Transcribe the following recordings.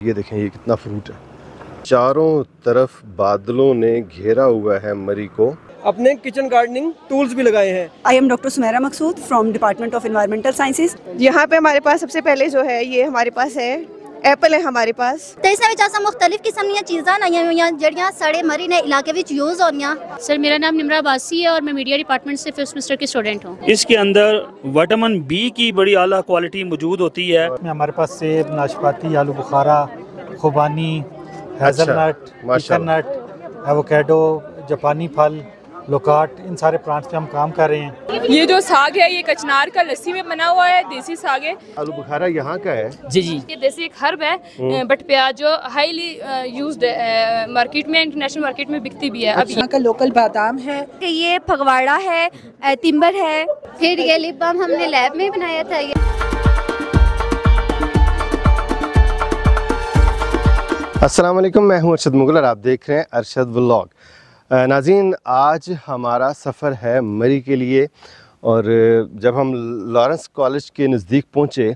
ये देखें ये कितना फ्रूट है। चारों तरफ बादलों ने घेरा हुआ है मरी को। अपने किचन गार्डनिंग टूल्स भी लगाए हैं। I am doctor Sumera Maqsood from department of environmental sciences. यहाँ पे हमारे पास सबसे पहले जो है ये हमारे पास है एप्पल है हमारे पास। तो इसमें असा मुख्तलिफ किस्म दी चीज़ां आईयां हुई जड़ियां साढ़े मरी ने इलाके विच यूज़ होनियां। सर मेरा नाम निमरा अब्बासी है और मैं मीडिया डिपार्टमेंट से फर्स्ट सेमेस्टर की स्टूडेंट हूँ। इसके अंदर विटामिन बी की बड़ी आला क्वालिटी मौजूद होती है। हमारे पास सेब, नाशपाती, आलू बुखारा, खुबानी, हेज़लनट, पीकनट, एवोकेडो, जापानी फल, लोकाट, इन सारे प्लांट्स पे हम काम कर रहे हैं। ये जो साग है ये कचनार का लस्सी में बना हुआ है, देसी साग है। आलू बुखारा यहाँ का है? जी जी, ये देसी एक हर्ब है बट प्याज जो हाईली यूज्ड है, मार्केट में इंटरनेशनल मार्केट में बिकती भी है। अब यहाँ का लोकल बादाम है, ये फगवाड़ा है, तिम्बर है, फिर ये लिप बाम हमने लैब में बनाया था। ये अस्सलाम वालेकुम, मैं हूं अरशद मुगल और आप देख रहे हैं अरशद व्लॉग। नाज़रीन, आज हमारा सफ़र है मरी के लिए और जब हम लॉरेंस कॉलेज के नज़दीक पहुंचे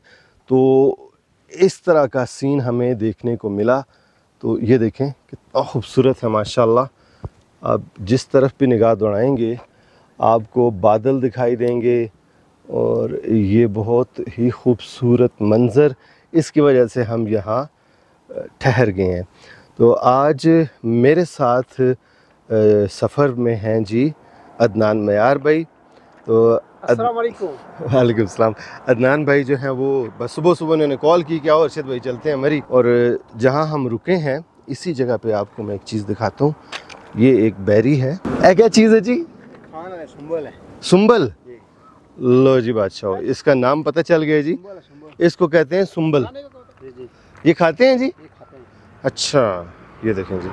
तो इस तरह का सीन हमें देखने को मिला। तो ये देखें कितना खूबसूरत है माशाल्लाह। आप जिस तरफ भी निगाह दौड़ाएंगे आपको बादल दिखाई देंगे और ये बहुत ही खूबसूरत मंज़र, इसकी वजह से हम यहाँ ठहर गए हैं। तो आज मेरे साथ सफ़र में हैं जी अदनान मयार भाई। तो अस्सलाम वालेकुम। वालेकुम सलाम। अदनान भाई जो हैं वो बस सुबह सुबह उन्होंने कॉल की कि आओ अरशद भाई चलते हैं मरी। और जहाँ हम रुके हैं इसी जगह पे आपको मैं एक चीज़ दिखाता हूँ। ये एक बैरी है। क्या चीज़ है जी? खाना है, सुंबल है। सुंबल? लो जी बादशाह, इसका नाम पता चल गया जी। इसको कहते हैं सुंबल। ये खाते हैं जी? अच्छा, ये देखें जी,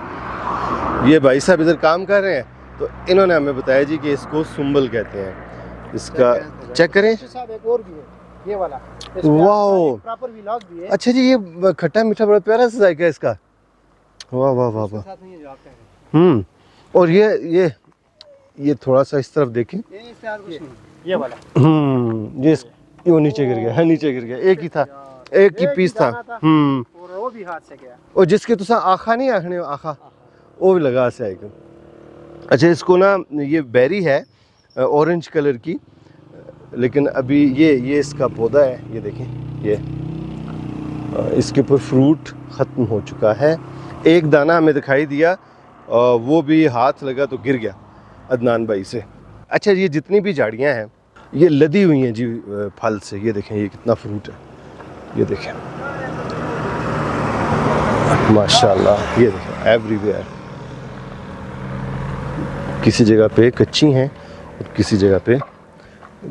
ये भाई साहब इधर काम कर रहे हैं तो इन्होंने हमें बताया जी कि इसको सुंबल कहते हैं। इसका चेक करें। एक और भी है, ये वाला। वाओ, प्रॉपर व्लॉग भी है। अच्छा जी, ये खट्टा मीठा बड़ा प्यारा सा जायका है इसका। वाह वाह वाह वाह। और ये थोड़ा सा इस तरफ देखें। ये वाला ये वो नीचे गिर गया है, नीचे गिर गया। एक ही था, एक ही पीस था। और वो भी हाथ से गया। और जिसके तुसा आखा नहीं आखने आखा वो भी लगा से आएगा। अच्छा, इसको ना ये बेरी है ऑरेंज कलर की, लेकिन अभी ये इसका पौधा है। ये देखें, ये इसके ऊपर फ्रूट ख़त्म हो चुका है। एक दाना हमें दिखाई दिया, वो भी हाथ लगा तो गिर गया अदनान भाई से। अच्छा, ये जितनी भी झाड़ियाँ हैं ये लदी हुई हैं जी फल से। ये देखें ये कितना फ्रूट है, ये देखें माशाल्लाह। ये देखें एवरीवेयर, किसी जगह पे कच्ची हैं और किसी जगह पे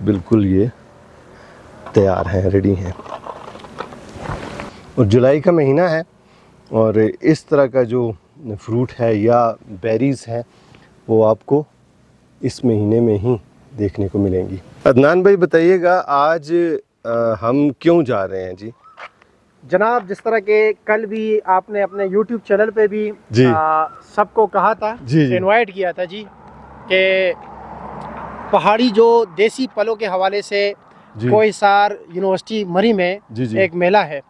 बिल्कुल ये तैयार हैं, रेडी हैं। और जुलाई का महीना है और इस तरह का जो फ्रूट है या बेरीज़ हैं वो आपको इस महीने में ही देखने को मिलेंगी। अदनान भाई बताइएगा आज हम क्यों जा रहे हैं जी? जनाब, जिस तरह के कल भी आपने अपने YouTube चैनल पे भी सबको कहा था, इनवाइट किया था जी कि पहाड़ी जो देसी फलों के हवाले से कोहिसार यूनिवर्सिटी मरी में एक मेला है।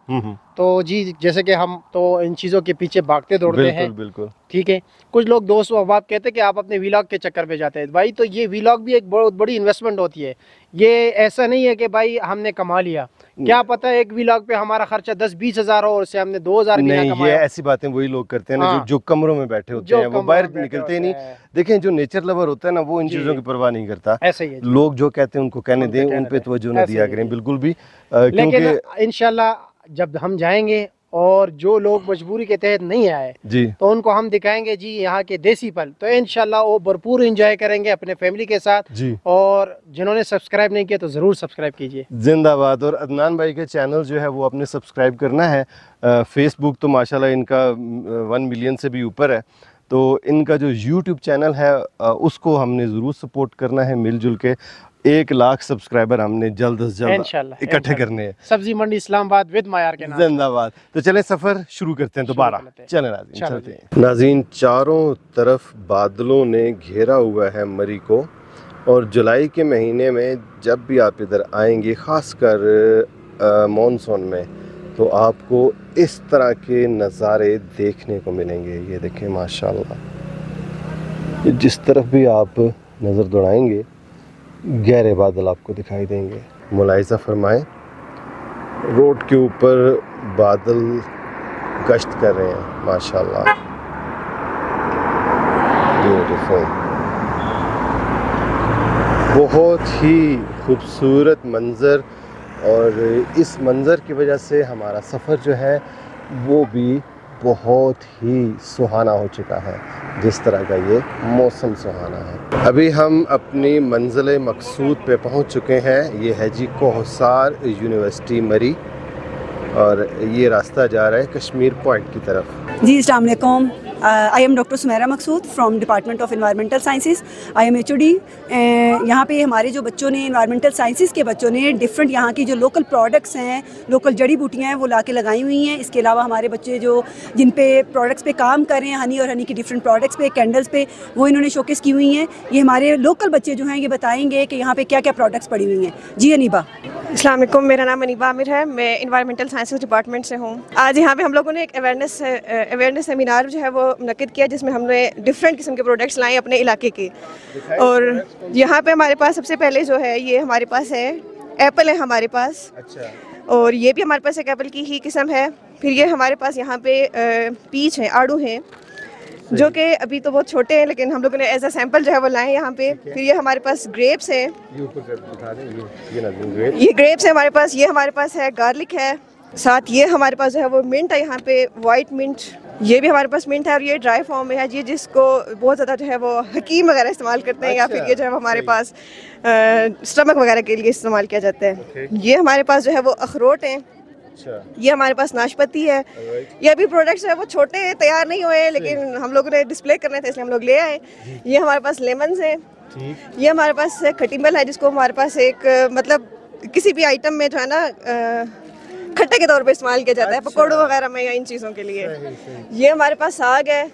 तो जी जैसे कि हम तो इन चीज़ों के पीछे भागते दौड़ते हैं। बिल्कुल ठीक है। कुछ लोग दोस्त अहबाब कहते हैं कि आप अपने व्लॉग के चक्कर पे जाते हैं। भाई तो ये व्लॉग भी एक बहुत बड़ी इन्वेस्टमेंट होती है। ये ऐसा नहीं है कि भाई हमने कमा लिया, क्या पता एक व्लॉग पे हमारा खर्चा 10-20 हज़ार हो और उससे हमने 2,000 भी ना कमाया। ये ऐसी बातें वही लोग करते हैं ना जो कमरों में बैठे होते हैं, वो बाहर निकलते ही नहीं। देखें, जो नेचर लवर होता है ना वो इन चीज़ों की परवाह नहीं करता। ऐसा ही है। लोग जो कहते हैं उनको कहने दें, उन पे तवज्जो न दिया करें बिल्कुल भी। लेकिन इंशाल्लाह जब हम जाएंगे और जो लोग मजबूरी के तहत नहीं आए जी तो उनको हम दिखाएंगे जी यहाँ के देसी फल, तो इंशाल्लाह वो भरपूर एंजॉय करेंगे अपने फैमिली के साथ जी। और जिन्होंने सब्सक्राइब नहीं किया तो ज़रूर सब्सक्राइब कीजिए। जिंदाबाद। और अदनान भाई के चैनल जो है वो आपने सब्सक्राइब करना है। फेसबुक तो माशाल्लाह इनका 1 मिलियन से भी ऊपर है। तो इनका जो यूट्यूब चैनल है उसको हमने ज़रूर सपोर्ट करना है। मिलजुल के 1 लाख सब्सक्राइबर हमने जल्द से जल्द इकट्ठे करने हैं। सब्जी मंडी इस्लामाबाद विद मायार के नाम। जिंदाबाद। तो चलें सफ़र शुरू करते हैं दोबारा। चलें नाज़रीन, चलते हैं। नाज़रीन, चारों तरफ बादलों ने घेरा हुआ है मरी को और जुलाई के महीने में जब भी आप इधर आएंगे, ख़ासकर मानसून में, तो आपको इस तरह के नज़ारे देखने को मिलेंगे। ये देखें माशाल्लाह, जिस तरफ भी आप नज़र दौड़ाएंगे गहरे बादल आपको दिखाई देंगे। मुलाहिज़ा फरमाएं, रोड के ऊपर बादल गश्त कर रहे हैं माशाल्लाह, ब्यूटीफुल, बहुत ही खूबसूरत मंज़र। और इस मंज़र की वजह से हमारा सफ़र जो है वो भी बहुत ही सुहाना हो चुका है, जिस तरह का ये मौसम सुहाना है। अभी हम अपनी मंजिल मकसूद पे पहुंच चुके हैं। ये है जी कोहसार यूनिवर्सिटी मरी, और ये रास्ता जा रहा है कश्मीर पॉइंट की तरफ। जी अस्सलाम वालेकुम, I am doctor Sumera Maqsood from department of environmental sciences, I am HOD। यहाँ पे हमारे जो बच्चों ने एनवायरमेंटल साइंसेस के बच्चों ने डिफरेंट यहाँ की जो लोकल प्रोडक्ट्स हैं, लोकल जड़ी बूटियाँ हैं वो ला के लगाई हुई हैं। इसके अलावा हमारे बच्चे जो जिन पे प्रोडक्ट्स पे काम कर रहे हैं, हनी और हनी की डिफरेंट प्रोडक्ट्स पे, कैंडल्स पे, वो इन्होंने शोकेस की हुई हैं। ये हमारे लोकल बच्चे जो हैं ये बताएंगे कि यहाँ पे क्या क्या प्रोडक्ट्स पड़ी हुई हैं। जी अनीबा। अस्सलाम वालेकुम, मेरा नाम अनीबा आमिर है, मैं एनवायरमेंटल साइंसेस डिपार्टमेंट से हूँ। आज यहाँ पे हम लोगों ने एक अवेयरनेस सेमिनार जो है वो मुनक्किद किया, जिसमें हमने डिफरेंट किस्म के प्रोडक्ट्स लाए अपने इलाके के। और यहाँ पे हमारे पास सबसे पहले जो है ये हमारे पास है एप्पल है हमारे पास। अच्छा। और ये भी हमारे पास एक एप्पल की ही किस्म है। फिर ये हमारे पास यहाँ पे पीच है, आड़ू हैं, जो कि अभी तो बहुत छोटे हैं लेकिन हम लोगों ने एज अ सैंपल जो है वो लाए यहाँ पे। फिर ये हमारे पास ग्रेप्स हैं, ये ग्रेप्स है हमारे पास। ये हमारे पास है गार्लिक है, साथ ये हमारे पास जो है वो मिंट है यहाँ पे, वाइट मिंट, ये भी हमारे पास मिंट है। और ये ड्राई फॉर्म में है, ये जिसको बहुत ज़्यादा जो है वो हकीम वगैरह इस्तेमाल करते हैं। या फिर ये जो है वो हमारे पास स्टमक वगैरह के लिए इस्तेमाल किया जाता है। ये हमारे पास जो है वो अखरोट हैं। ये हमारे पास नाशपाती है। ये अभी प्रोडक्ट्स है वो छोटे हैं, तैयार नहीं हुए हैं, लेकिन हम लोगों ने डिस्प्ले करने थे इसलिए हम लोग ले आए। ये हमारे पास लेमन्स हैं। ये हमारे पास खटिम्बल है, जिसको हमारे पास एक मतलब किसी भी आइटम में जो है ना खट्टे के तौर पे इस्तेमाल किया जाता है, पकौड़ों वगैरह में या इन चीज़ों के लिए। ये हमारे पास साग है,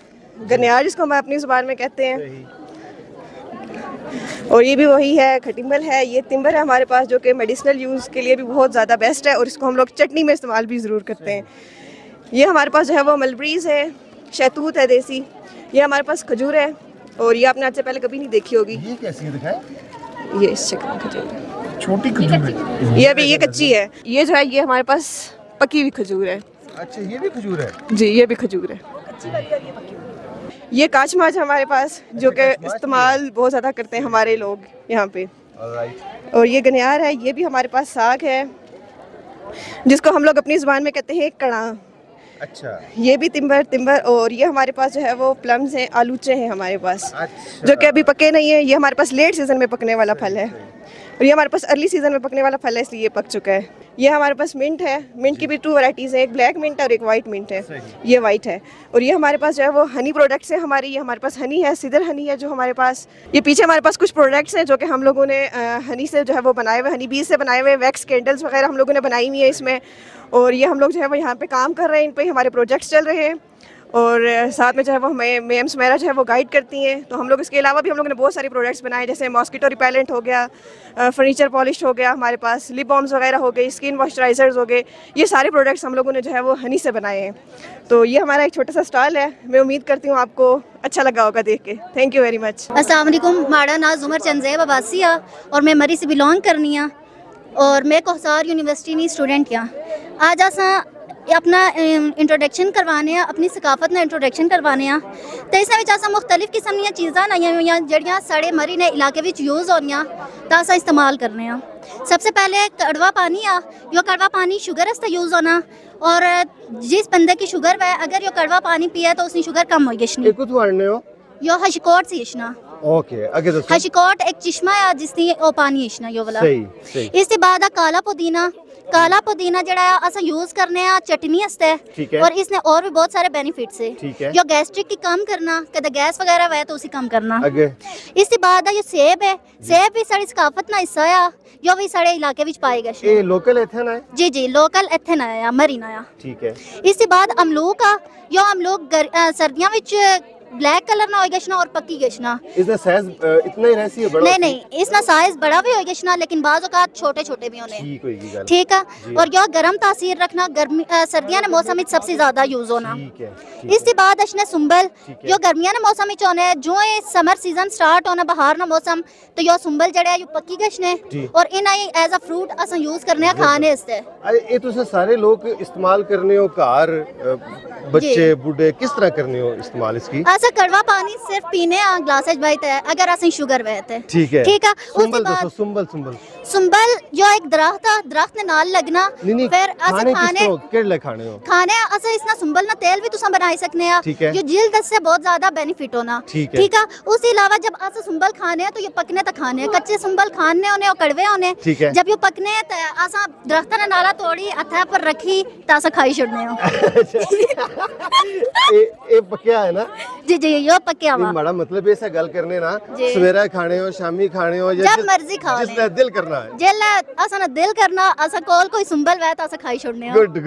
गनियार जिसको हम अपनी ज़ुबान में कहते हैं। और ये भी वही है, खटिम्बल है। ये तिम्बर है हमारे पास, जो कि मेडिसिनल यूज़ के लिए भी बहुत ज़्यादा बेस्ट है, और इसको हम लोग चटनी में इस्तेमाल भी ज़रूर करते हैं। ये हमारे पास जो है वो मलबरीज़ है, शहतूत है देसी। ये हमारे पास खजूर है, और ये आपने आज से पहले कभी नहीं देखी होगी। ये कैसी है दिखाएं? ये इस शक्ल खजूर है, छोटी खजूर है। ये अभी ये कच्ची है। ये जो है ये हमारे पास पकी हुई खजूर है। अच्छा, ये भी खजूर है? जी, ये भी खजूर है। ये काच माच हमारे पास, जो कि इस्तेमाल बहुत ज़्यादा करते हैं हमारे लोग यहाँ पे। और ये गनियार है। ये भी हमारे पास साग है, जिसको हम लोग अपनी ज़ुबान में कहते हैं कड़ा। अच्छा। ये भी तिम्बर। और ये हमारे पास जो है वो प्लम्स हैं, आलूचे हैं हमारे पास। अच्छा। जो कि अभी पके नहीं है। ये हमारे पास लेट सीज़न में पकने वाला फल है, और ये हमारे पास अर्ली सीज़न में पकने वाला फल है, इसलिए ये पक चुका है। ये हमारे पास मिंट है। मिंट की भी 2 वैराइटीज़ हैं, एक ब्लैक मिंट है और एक वाइट मिंट है। ये वाइट है। और ये हमारे पास जो है वो हनी प्रोडक्ट्स है हमारी। ये हमारे पास हनी है, सिदर हनी है जो हमारे पास। ये पीछे हमारे पास कुछ प्रोडक्ट्स हैं जो कि हम लोगों ने हनी से जो है वो बनाए हुए, हनी बीज से बनाए हुए वैक्स कैंडल्स वगैरह हम लोगों ने बनाई हुई है इसमें। और ये हम लोग जो है वो यहाँ पे काम कर रहे हैं, इन पे हमारे प्रोजेक्ट्स चल रहे हैं। और साथ में जो है वो हमें मैम सुमेरा जो है वो गाइड करती हैं। तो हम लोग इसके अलावा भी हम लोगों ने बहुत सारे प्रोडक्ट्स बनाए, जैसे मॉस्किटो रिपेलेंट हो गया, फर्नीचर पॉलिश हो गया, हमारे पास लिप बाम्स वगैरह हो गए, स्किन मॉइस्चराइजर्स हो गए। ये सारे प्रोडक्ट्स हम लोगों ने जो है वो हनी से बनाए हैं। तो ये हमारा एक छोटा सा स्टॉल है। मैं उम्मीद करती हूँ आपको अच्छा लगा होगा देख के। Thank you very much. अस्सलाम वालेकुम, माड़ा ना जुमर चंदेब अब्बासिया, और मैं मरी से बिलोंग करनी हाँ, और मैं कोहसार यूनिवर्सिटी में स्टूडेंट हाँ। आज असा अपना इंट्रोडक्शन करवाने, अपनी सकाफत में इंट्रोडक्शन करवाने। तो इस असा मुख्तलिफ किस्म दी चीज़ां लाइया हुई जड़ियाँ साढ़े मरी ने इलाके में यूज़ हो रही तो अस इस्तेमाल करने। सबसे पहले कड़वा पानी आ, यो कड़वा पानी शुगर वास्ते यूज़ होना, और जिस बंदे की शुगर है अगर यो कड़वा पानी पिए तो उसकी शुगर कम हो गई। यो हशकोट से इशना। ओके, आगे दसो। हशकोट एक चिश्मा है जिसने ओ पानी इशना यो वाला। सही। इसके बाद काला पुदीना। काला पुदीना जड़ा अस यूज करने चटनी हस्ते, और इसने और भी बहुत सारे बेनिफिट्स है। जो गैस्ट्रिक की कम करना, कदे गैस वगैरह वह तो उसी कम करना। इसके बाद ये सेब है। सेब भी साड़ी सकाफत ना हिस्सा है, जो भी साढ़े इलाके विच पाए गए। ये लोकल एथन है? जी जी, लोकल एथन आया, मरीना आया। ठीक है। इसके बाद अमलूक आ, यो अमलूक सर्दियों विच ब्लैक कलर ना होएगा और पक्की गशना इसका साइज इतना ही रहसी है बड़ा? नहीं, इसना साइज बड़ा भी होएगा लेकिन बाज़ औक़ात छोटे छोटे भी होने। ठीक है। और यो गर्म तासीर रखना, गर्मी सर्दियां ने मौसम में सबसे ज्यादा यूज होना। इसके बाद अशने सुंबल जो गर्मियां ने मौसम में होने, जो ये समर सीजन स्टार्ट होना बहार ना मौसम, तो यो सुंबल जड़े यो पक्की गशने और इन्हें एज अ फ्रूट अस यूज करने खाने इसते। ये तो सारे लोग इस्तेमाल करने हो, कार बच्चे बूढ़े किस तरह करने हो इस्तेमाल इसकी? ऐसा कड़वा पानी सिर्फ पीने ग्लासेज बाइट है अगर असं शुगर वहते। ठीक है। ठीक है। सुंबल सुंबल जो एक दरख्त ने नाल लगना, फिर अस खाने अस इसना सुंबल ना तेल भी तुसा बनाई सकने आ, जो जिल्द से बहुत ज्यादा बेनिफिट होना। ठीक है। उसके अलावा जब अस सुंबल खाने तो ये पकने तक खाने, कच्चे सुंबल खाने होने और कड़वे होने, जब ये पकने तो अस दरख्त ने नाला तोड़ी हथा पर रखी तो अस खाई छड़ने हो। ए पक्या है ना? जी जी यो पक्या वा। बड़ा मतलब ऐसा गल करने ना, सवेरा खाने हो, शामी खाने हो, जब मर्जी खा ले, जिसने दिल करना है। जेला असा ना दिल करना, असा कोई सुंबल वे तो असा खाई छोड़ने हो। गुड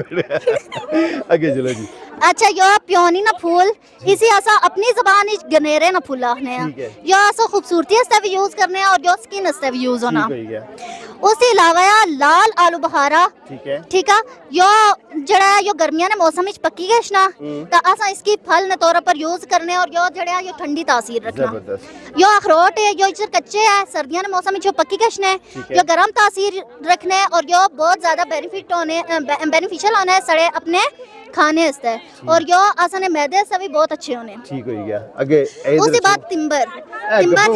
आगे चलो जी। अच्छा यो प्योनी ना फूल, इसी असा अपनी जबान इच गनेरे ना फूल आखने हैं। यो असा खूबसूरती से भी यूज करने हैं और यो स्किन से भी यूज होना। उसके अलावा लाल आलू बुखारा, ठीक है, यो जड़ा यो गर्मियां ने मौसम इच पक्की गशना, तो असा इसकी फल ने तौर पर यूज करने और यो जड़ा यो ठंडी तासीर रखना। यो अखरोट है, यो इधर कच्चे है, सर्दियां ने मौसम इच पक्की गशने, यो गर्म तासीर रखने और यो बहुत ज्यादा बेनिफिशियल होने है सड़े अपने खाने इसते, और यो आसाने मैदे से भी बहुत अच्छे होने। ठीक हो गया। आगे उसके बाद तिम्बर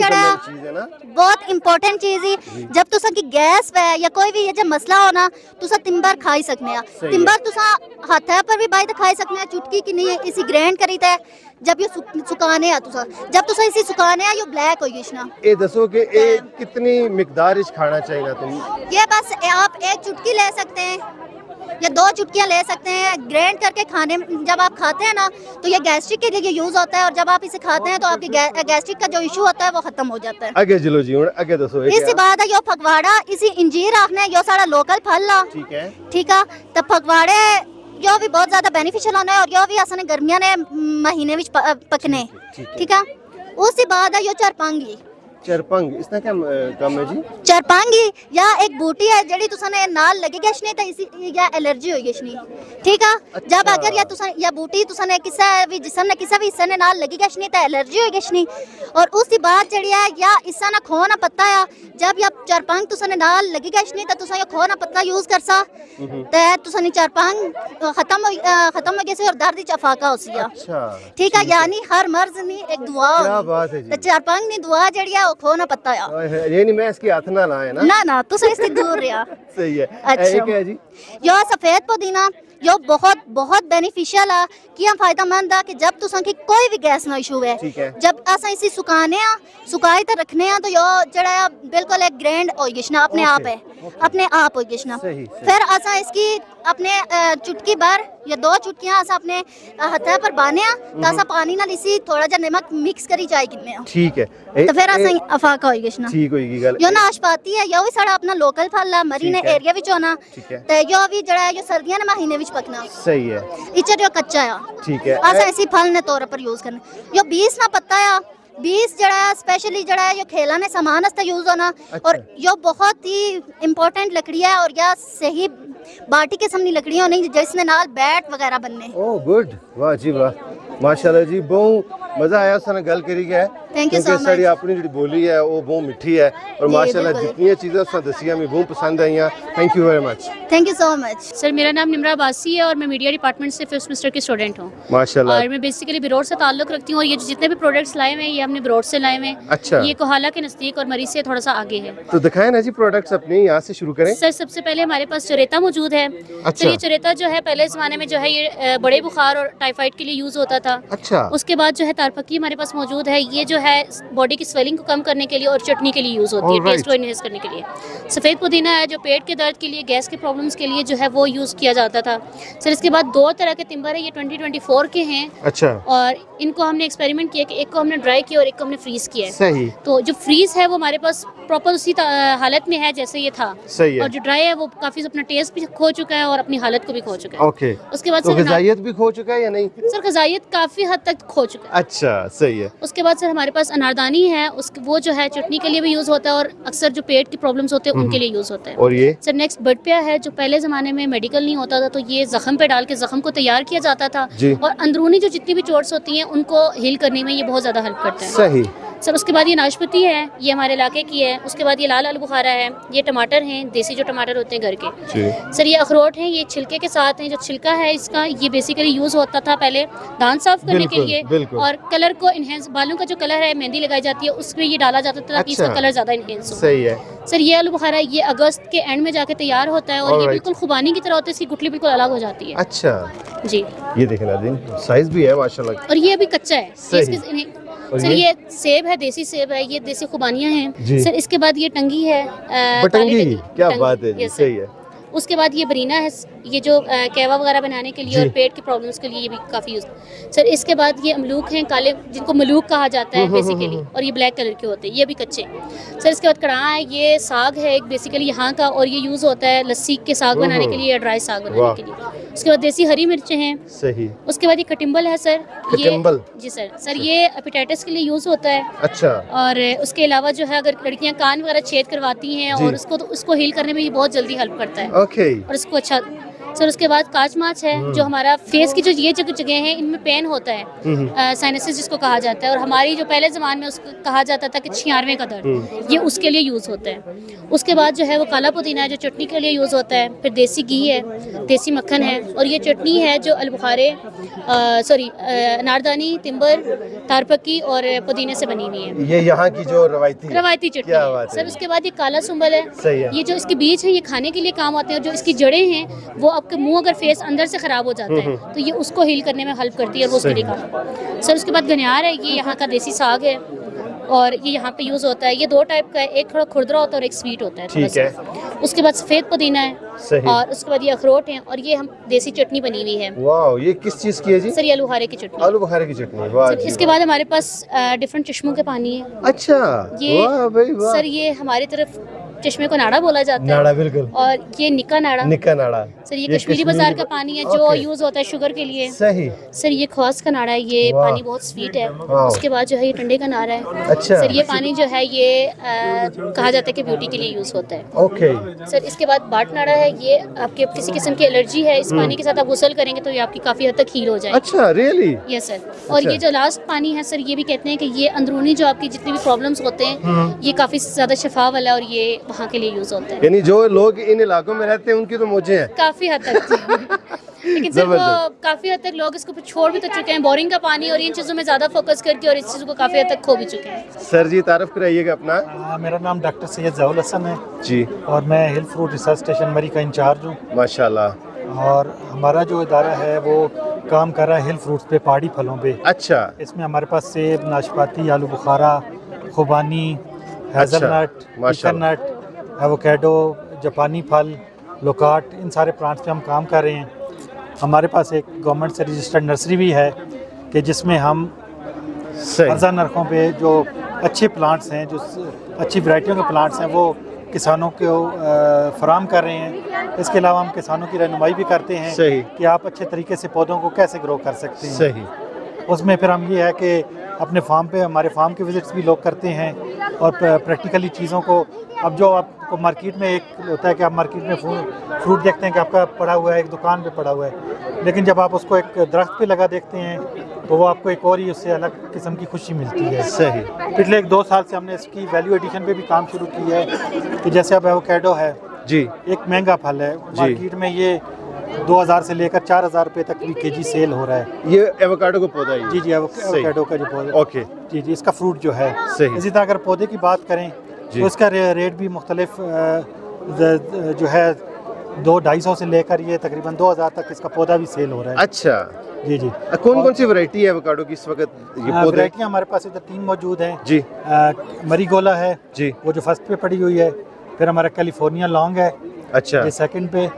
जड़ा बहुत इंपॉर्टेंट चीज है। जब तुसा की गैस है या कोई भी ये जब मसला होना, तुसा तिम्बर खाई सकने आ। तिम्बर तुसा हाथ पर भी बाइट खाई सकने आ, चुटकी की नहीं इसी ग्राइंड करी थे जब ये सुखाने आ तुसा, जब तुसा इसी सुखाने आ यो ब्लैक होगी ना। ये दसो कि ये कितनी मिकदार इस खाना चाहिए ना तुम? ये बस आप एक चुटकी ले सकते हैं या 2 चुटकियां ले सकते हैं ग्राइंड करके खाने। जब आप खाते हैं ना तो ये गैस्ट्रिक के लिए यूज होता है, और जब आप इसे खाते हैं तो आपकी गैस्ट्रिक का जो इशू होता है वो खत्म हो जाता है। आगे चलो जी, आगे दसो। इसके बाद यो फगवाड़ा, इसी इंजीर आखने यो सारा लोकल फल ला। ठीक है। ठीक है। तो फगवाड़े यो भी बहुत ज्यादा बेनिफिशियल होना है और यो भी आसाने गर्मियां ने महीने में पकने। ठीक है। उसके बाद यो चरपांगी। चरपंग इसना क्या काम है जी? चरपांगी या एक बूटी है जड़ी तुसाने नाल लगी गशनी तो इसी या एलर्जी होई गशनी। ठीक है। अच्छा। जब अगर या तुसा या बूटी तुसाने किसा भी जिस्म ने किसा भी हिस्से ने नाल लगी गशनी तो एलर्जी होई गशनी। और उसकी बात जड़ी है या इसा ना खो ना पत्ता या जब या चरपांग तुसाने नाल लगी गशनी तो तुसा या खो ना पत्ता यूज कर सा तो तुसाने चरपांग खत्म हो गई और दर्द चफाका होसी। अच्छा। ठीक है। यानी हर मर्ज नहीं एक दुआ। क्या बात है जी। तो चरपांग नहीं दुआ जड़ी है खो ना पता ये नहीं मैं इसकी हाथ ना लाए ना तो इससे दूर रहा। सही है। अच्छा है जी। यो सफेद पुदीना यो बहुत बहुत बेनिफिशियल है कि हम फायदेमंद है कि जब तुसा की कोई भी गैस ना इशू है, जब असा इसी सुखाने सुखाई तो रखने तो यो जड़ा बिल्कुल एक ग्रैंड हो गिशना अपने आप है, अपने आप हो गिशना। फिर असा इसकी अपने चुटकी भर या 2 चुटकियां असा अपने हथा पर बाने तो असा पानी ना इसी थोड़ा जा नमक मिक्स करी चाय किने। ठीक है। तो फिर असा अफाका हो गिशना। ठीक होगी गल। यो नाशपाती है, यो भी सारा अपना लोकल फल है, मरी ने एरिया विच होना। तो यो भी जड़ा यो सर्दियां ने महीने विच पकना। सही है। इचर यो कच्चा है। ठीक है। असा इसी फल ने तौर पर यूज करना। यो 20 ना पत्ता है, 20 जड़ा स्पेशली जड़ा है यो खेला ने सामान वास्ते यूज होना। अच्छा। और यो बहुत ही इम्पोर्टेंट लकड़ी है और या सही बाटी के समनी लकड़ियां होनी जिसने नाल बैट वगैरह बनने। ओह गुड, वाह जी वाह, माशाल्लाह जी। बहुत मजा आया उसने गल करी है। Thank you so much. Sari अपनी जी बोली है वो बहुत मिठी है और माशाल्लाह जितनी चीजें उसने दसिया मैं बहुत पसंद आई। Thank you very much. Thank you so much. Sir मेरा नाम निमरा अब्बासी है और मैं मीडिया डिपार्टमेंट से 5th सेमेस्टर की स्टूडेंट हूँ माशाल्लाह। और मैं बेसिकली बिरोड से ताल्लुक रखती हूँ और ये जितने भी प्रोडक्ट्स लाए हुए हैं ये हमने बिरोड से लाए हुए हैं। अच्छा। ये कोहाला के नजदीक और मरीज से थोड़ा सा आगे है। तो दिखाएं ना जी प्रोडक्ट्स अपने, यहाँ से शुरू करें। सर सबसे पहले हमारे पास चरेता मौजूद है। अच्छा। ये चरेता जो है पहले जमाने में जो है ये बड़े बुखार और टाइफाइड के लिए यूज होता था। अच्छा। उसके बाद जो है तारपक्की हमारे पास मौजूद है, ये जो है बॉडी की स्वेलिंग को कम करने के लिए और चटनी के लिए यूज होती है, टेस्ट को एनहांस करने के लिए। सफ़ेद पुदीना है जो पेट के दर्द के लिए, गैस के प्रॉब्लम्स के लिए जो है वो यूज किया जाता था। सर इसके बाद 2 तरह के तिम्बर है, ये 2024 के हैं। अच्छा। और इनको हमने एक्सपेरिमेंट किया कि एक को हमने ड्राई किया और एक को हमने फ्रीज किया है। सही। तो जो फ्रीज है वो हमारे पास प्रॉपर उसी हालत में है जैसे ये था। सही है। और जो ड्राई है वो काफी अपना टेस्ट भी खो चुका है और अपनी हालत को भी खो चुका है। ओके। उसके बाद तो ग़िज़ाइयत भी खो चुका है या नहीं? सर ग़िज़ाइयत काफी हद तक खो चुका है। अच्छा, सही है। उसके बाद सर हमारे पास अनारदानी है, वो जो है चटनी के लिए भी यूज होता है और अक्सर जो पेट की प्रॉब्लम्स होते हैं उनके लिए यूज होता है। और ये सर नेक्स्ट बडपिया है, जो पहले जमाने में मेडिकल नहीं होता था तो ये जख्म पे डाल के जख्म को तैयार किया जाता था और अंदरूनी जो जितनी भी चोट्स होती हैं उनको हील करने में ये बहुत ज्यादा हेल्प करता है। सही। सर उसके बाद ये नाशपती है, ये हमारे इलाके की है। उसके बाद ये लाल आलू बुखारा है, ये टमाटर हैं, देसी जो टमाटर होते हैं घर के। सर ये अखरोट हैं, ये छिलके के साथ हैं। जो छिलका है इसका ये बेसिकली यूज होता था पहले दांत साफ करने के लिए और कलर को इनहेंस, बालों का जो कलर है मेहंदी लगाई जाती है उसमें ये डाला जाता था ताकि इसका कलर ज्यादा इनहेंस हो। सही है। सर ये आलू बुखारा ये अगस्त के एंड में जाके तैयार होता है और ये बिल्कुल खुबानी की तरह होता है, इसकी गुठली बिल्कुल अलग हो जाती है। अच्छा जी, ये देखें नाज़रीन, साइज भी है माशाल्लाह। और ये अभी कच्चा है। सर ये सेब है, देसी सेब है, ये देसी खुबानियाँ हैं। सर इसके बाद ये टंगी है, बटंगी, क्या बात है जी, सही है। उसके बाद ये बरीना है, ये जो कहवा वगैरह बनाने के लिए और पेट की प्रॉब्लम्स के लिए ये भी काफ़ी यूज। सर इसके बाद ये अमलूक हैं, काले जिनको मलूक कहा जाता है बेसिकली, और ये ब्लैक कलर के होते हैं, ये भी कच्चे। सर इसके बाद कड़ाह है, ये साग है एक बेसिकली यहाँ का और ये यूज़ होता है लस्सी के साग बनाने के लिए या ड्राई साग बनाने के लिए। उसके बाद देसी हरी मिर्चें हैं। सही। उसके बाद ये कटिम्बल है सर, ये जी सर ये हेपेटाइटिस के लिए यूज़ होता है। अच्छा। और उसके अलावा जो है अगर लड़कियाँ कान वगैरह छेद करवाती हैं और उसको हील करने में ये बहुत जल्दी हेल्प करता है। ओके। और इसको अच्छा। सर उसके बाद काच माच है, जो हमारा फेस की जो ये जगह हैं इनमें पेन होता है, साइनसिस जिसको कहा जाता है, और हमारी जो पहले ज़माने में उसको कहा जाता था कि 96वें का दर्द, ये उसके लिए यूज़ होता है। उसके बाद जो है वो काला पुदीना है जो चटनी के लिए यूज़ होता है। फिर देसी घी है, देसी मक्खन है, और ये चटनी है जो अलबुखारे अनारदानी, तिम्बर, तारपकी और पुदीने से बनी हुई है। ये यहाँ की जो रवायती चटनी है। सर उसके बाद ये काला सुंबल है, ये जो इसके बीज है ये खाने के लिए काम आते हैं, जो इसकी जड़ें हैं वो आपके मुंह अगर फेस अंदर से खराब हो जाता है तो ये उसको हील करने में हेल्प करती है और वो उसके लिए काम। सर उसके बाद गनियार है, ये यहाँ का देसी साग है और ये यहाँ पे यूज होता है। ये दो टाइप का है, एक थोड़ा खुरदरा होता है और एक स्वीट होता है। ठीक है। उसके बाद सफेद पुदीना है। सही। और उसके बाद ये अखरोट है और ये हम देसी चटनी बनी हुई है। वाह, ये किस चीज की है जी? सर ये आलू बुखारे की चटनी। आलू बुखारे की चटनी, वाह। इसके बाद हमारे पास डिफरेंट चश्मों के पानी है। अच्छा, ये वाह भाई वाह। सर ये हमारी तरफ चश्मे को नाड़ा बोला जाता है। नाड़ा, बिल्कुल। और ये निक्का नाड़ा। सर ये कश्मीरी बाजार का पानी है जो यूज होता है शुगर के लिए। सही। सर ये खवास का नाड़ा है, ये पानी बहुत स्वीट है। उसके बाद जो है ये ठंडे का नाड़ा है। अच्छा। सर ये पानी जो है ये कहा जाता है कि ब्यूटी के लिए यूज होता है। ओके। सर इसके बाद बाट नाड़ा है, ये आपके किसी किस्म की एलर्जी है, इस पानी के साथ आप गुसल करेंगे तो ये आपकी काफी हद तक हील हो जाएगी। अच्छा, रियली? Yes sir. और ये जो लास्ट पानी है सर, ये भी कहते हैं कि ये अंदरूनी जो आपकी जितनी भी प्रॉब्लम्स होते हैं ये काफी ज्यादा शफा वाला और ये वहाँ के लिए यूज होता है। यानी जो लोग इन इलाकों में रहते हैं उनकी तो मौजें हैं काफी हद तक। लेकिन सर वो काफी हद तक लोग इसको छोड़ भी तो चुके हैं, बोरिंग का पानी और इन चीज़ों में ज़्यादा फोकस करके, और इस चीज़ों को काफ़ी हद तक खो भी चुके हैं। सर जी तारुफ कराइएगा अपना। मेरा नाम डॉक्टर सैयद ज़हुल हसन है जी, और मैं हिल फ्रूट रिसर्च स्टेशन मरी का इंचार्ज हूँ। माशाल्लाह। और हमारा जो इदारा है वो काम कर रहा है हिल फ्रूट्स पे, पहाड़ी फलों पे। अच्छा। इसमें हमारे पास सेब, नाशपाती, आलू बुखारा, खुबानी, हेज़लनट, पीकनट, एवोकेडो, जापानी फल, लोकाट, इन सारे प्लांट्स पे हम काम कर रहे हैं। हमारे पास एक गवर्नमेंट से रजिस्टर्ड नर्सरी भी है कि जिसमें हम अर्जा नरखों पे जो अच्छे प्लांट्स हैं, जो अच्छी वैरायटियों के प्लांट्स हैं वो किसानों को फराम कर रहे हैं। इसके अलावा हम किसानों की रहनुमाई भी करते हैं कि आप अच्छे तरीके से पौधों को कैसे ग्रो कर सकते हैं। सही। उसमें फिर हम ये है कि अपने फार्म पे, हमारे फार्म के विजिट्स भी लोग करते हैं और प्रैक्टिकली चीज़ों को, अब जो आपको मार्केट में एक होता है कि आप मार्केट में फ्रूट देखते हैं कि आपका पड़ा हुआ है, एक दुकान पे पड़ा हुआ है, लेकिन जब आप उसको एक दरख्त पे लगा देखते हैं तो वो आपको एक और ही उससे अलग किस्म की खुशी मिलती है। सही। पिछले 1-2 साल से हमने इसकी वैल्यू एडिशन पे भी काम शुरू किया है कि जैसे अब एवोकेडो है जी, एक महंगा फल है, मार्केट में ये 2000 से लेकर 4000 रुपये तक भी केजी सेल हो रहा है। ये एवोकाडो का पौधा है? जी, एवोकाडो का जो पौधा। ओके। जी, इसका फ्रूट जो है। इसी तरह अगर पौधे की बात करें तो इसका रेट भी मुख्तलिफ जो है 200-250 से लेकर ये तकरीबन 2000 तक इसका पौधा भी सेल हो रहा है। अच्छा जी। कौन कौन सी वैरायटी है एवोकाडो की इस वक्त? ये वैरायटियाँ हमारे पास इधर 3 मौजूद हैं जी। मरीगोला है जी, वो जो फर्स्ट पे पड़ी हुई है, फिर हमारा कैलिफोर्निया लॉन्ग है, अच्छा, ये सेकंड पे,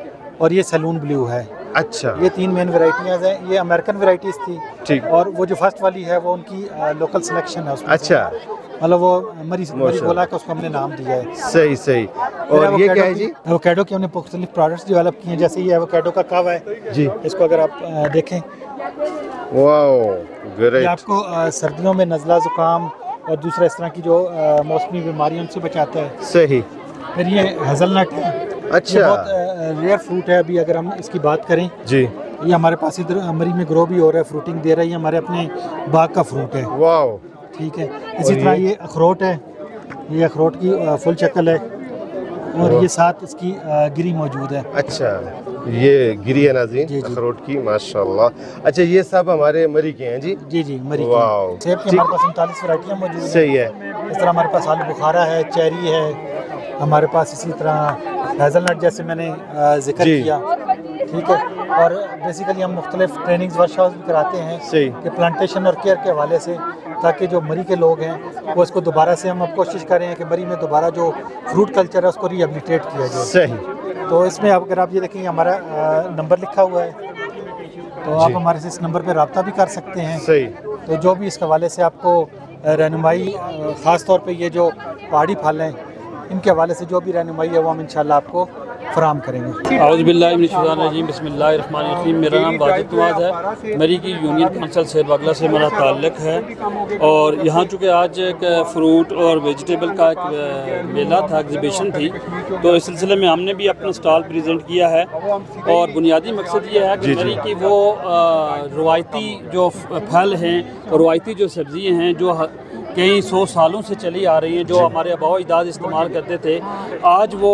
और ये सैलून ब्लू है। अच्छा, ये 3 मेन वैरायटियाँ हैं। ये अमेरिकन वैरायटीज थी ठीक, और वो जो फर्स्ट वाली है वो उनकी लोकल सिलेक्शन है उसमें। अच्छा, मतलब वो मरी गोला का उसको हमने नाम दिया है। सही सही। और ये क्या है जी? एवोकाडो के हमने मुख्तलिफ प्रोडक्ट्स डेवलप किए हैं, जैसे ये एवोकाडो का कहवा है जी, इसको अगर आप देखें, वाओ ग्रेट, आपको सर्दियों में नज़ला ज़ुकाम और दूसरा इस तरह की जो मौसमी बीमारी उनसे बचाता है। सही। फिर ये हेज़लनट है, अच्छा, ये बहुत रेयर फ्रूट है। अभी अगर हम इसकी बात करें जी, ये हमारे पास इधर मरी में ग्रो भी हो रहा है, फ्रूटिंग दे रहा है, ये हमारे अपने बाग का फ्रूट है। वाओ, ठीक है। इसी तरह ये अखरोट है, ये अखरोट की फुल शक्ल है और ये साथ इसकी गिरी मौजूद है। अच्छा, ये गिरी है नाज़रीन अखरोट की, माशाल्लाह। अच्छा, ये सब हमारे मरी के हैं जी? जी जी, मरी वाओ। सेब की हमारे पास 39 वैरायटियाँ मौजूद हैं। सही है। इस तरह हमारे पास आलू बुखारा है, चेरी है हमारे पास, इसी तरह हेज़लनट जैसे मैंने जिक्र किया। ठीक है। और बेसिकली हम मुख्तलिफ ट्रेनिंग्स वर्कशॉप्स भी कराते हैं कि प्लांटेशन और केयर के हवाले से, ताकि जो मरी के लोग हैं वो इसको दोबारा से हम अब कोशिश कर रहे हैं कि मरी में दोबारा जो फ्रूट कल्चर है उसको रिहेबिलिटेट किया जाए। सही। तो इसमें अगर आप ये देखेंगे हमारा नंबर लिखा हुआ है, तो आप हमारे से इस नंबर पर रब्ता भी कर सकते हैं। सही। तो जो भी इस हवाले से आपको रहनुमाई, ख़ास तौर पे ये जो पहाड़ी फल हैं इनके हवाले से जो भी रहनुमाई है वो हम इंशाल्लाह आपको फराम करेंगे। औज़ुबिल्लाहि बिस्मिल्लाहिर्रहमानिर्रहीम। मेरा नाम वाजिद नवाज़ है, मरी की यूनियन काउंसिल शेरबागला से मेरा ताल्लुक़ है और यहाँ चूँकि आज एक फ्रूट और वेजिटेबल का एक मेला था, एग्ज़िबिशन थी, तो इस सिलसिले में हमने भी अपना स्टॉल प्रेजेंट किया है और बुनियादी मकसद ये है कि मरी की वो रवायती जो फल हैं और रवायती जो सब्ज़ियाँ हैं जो कई 100 सालों से चली आ रही हैं, जो हमारे आबाओ अजदाद इस्तेमाल करते थे, आज वो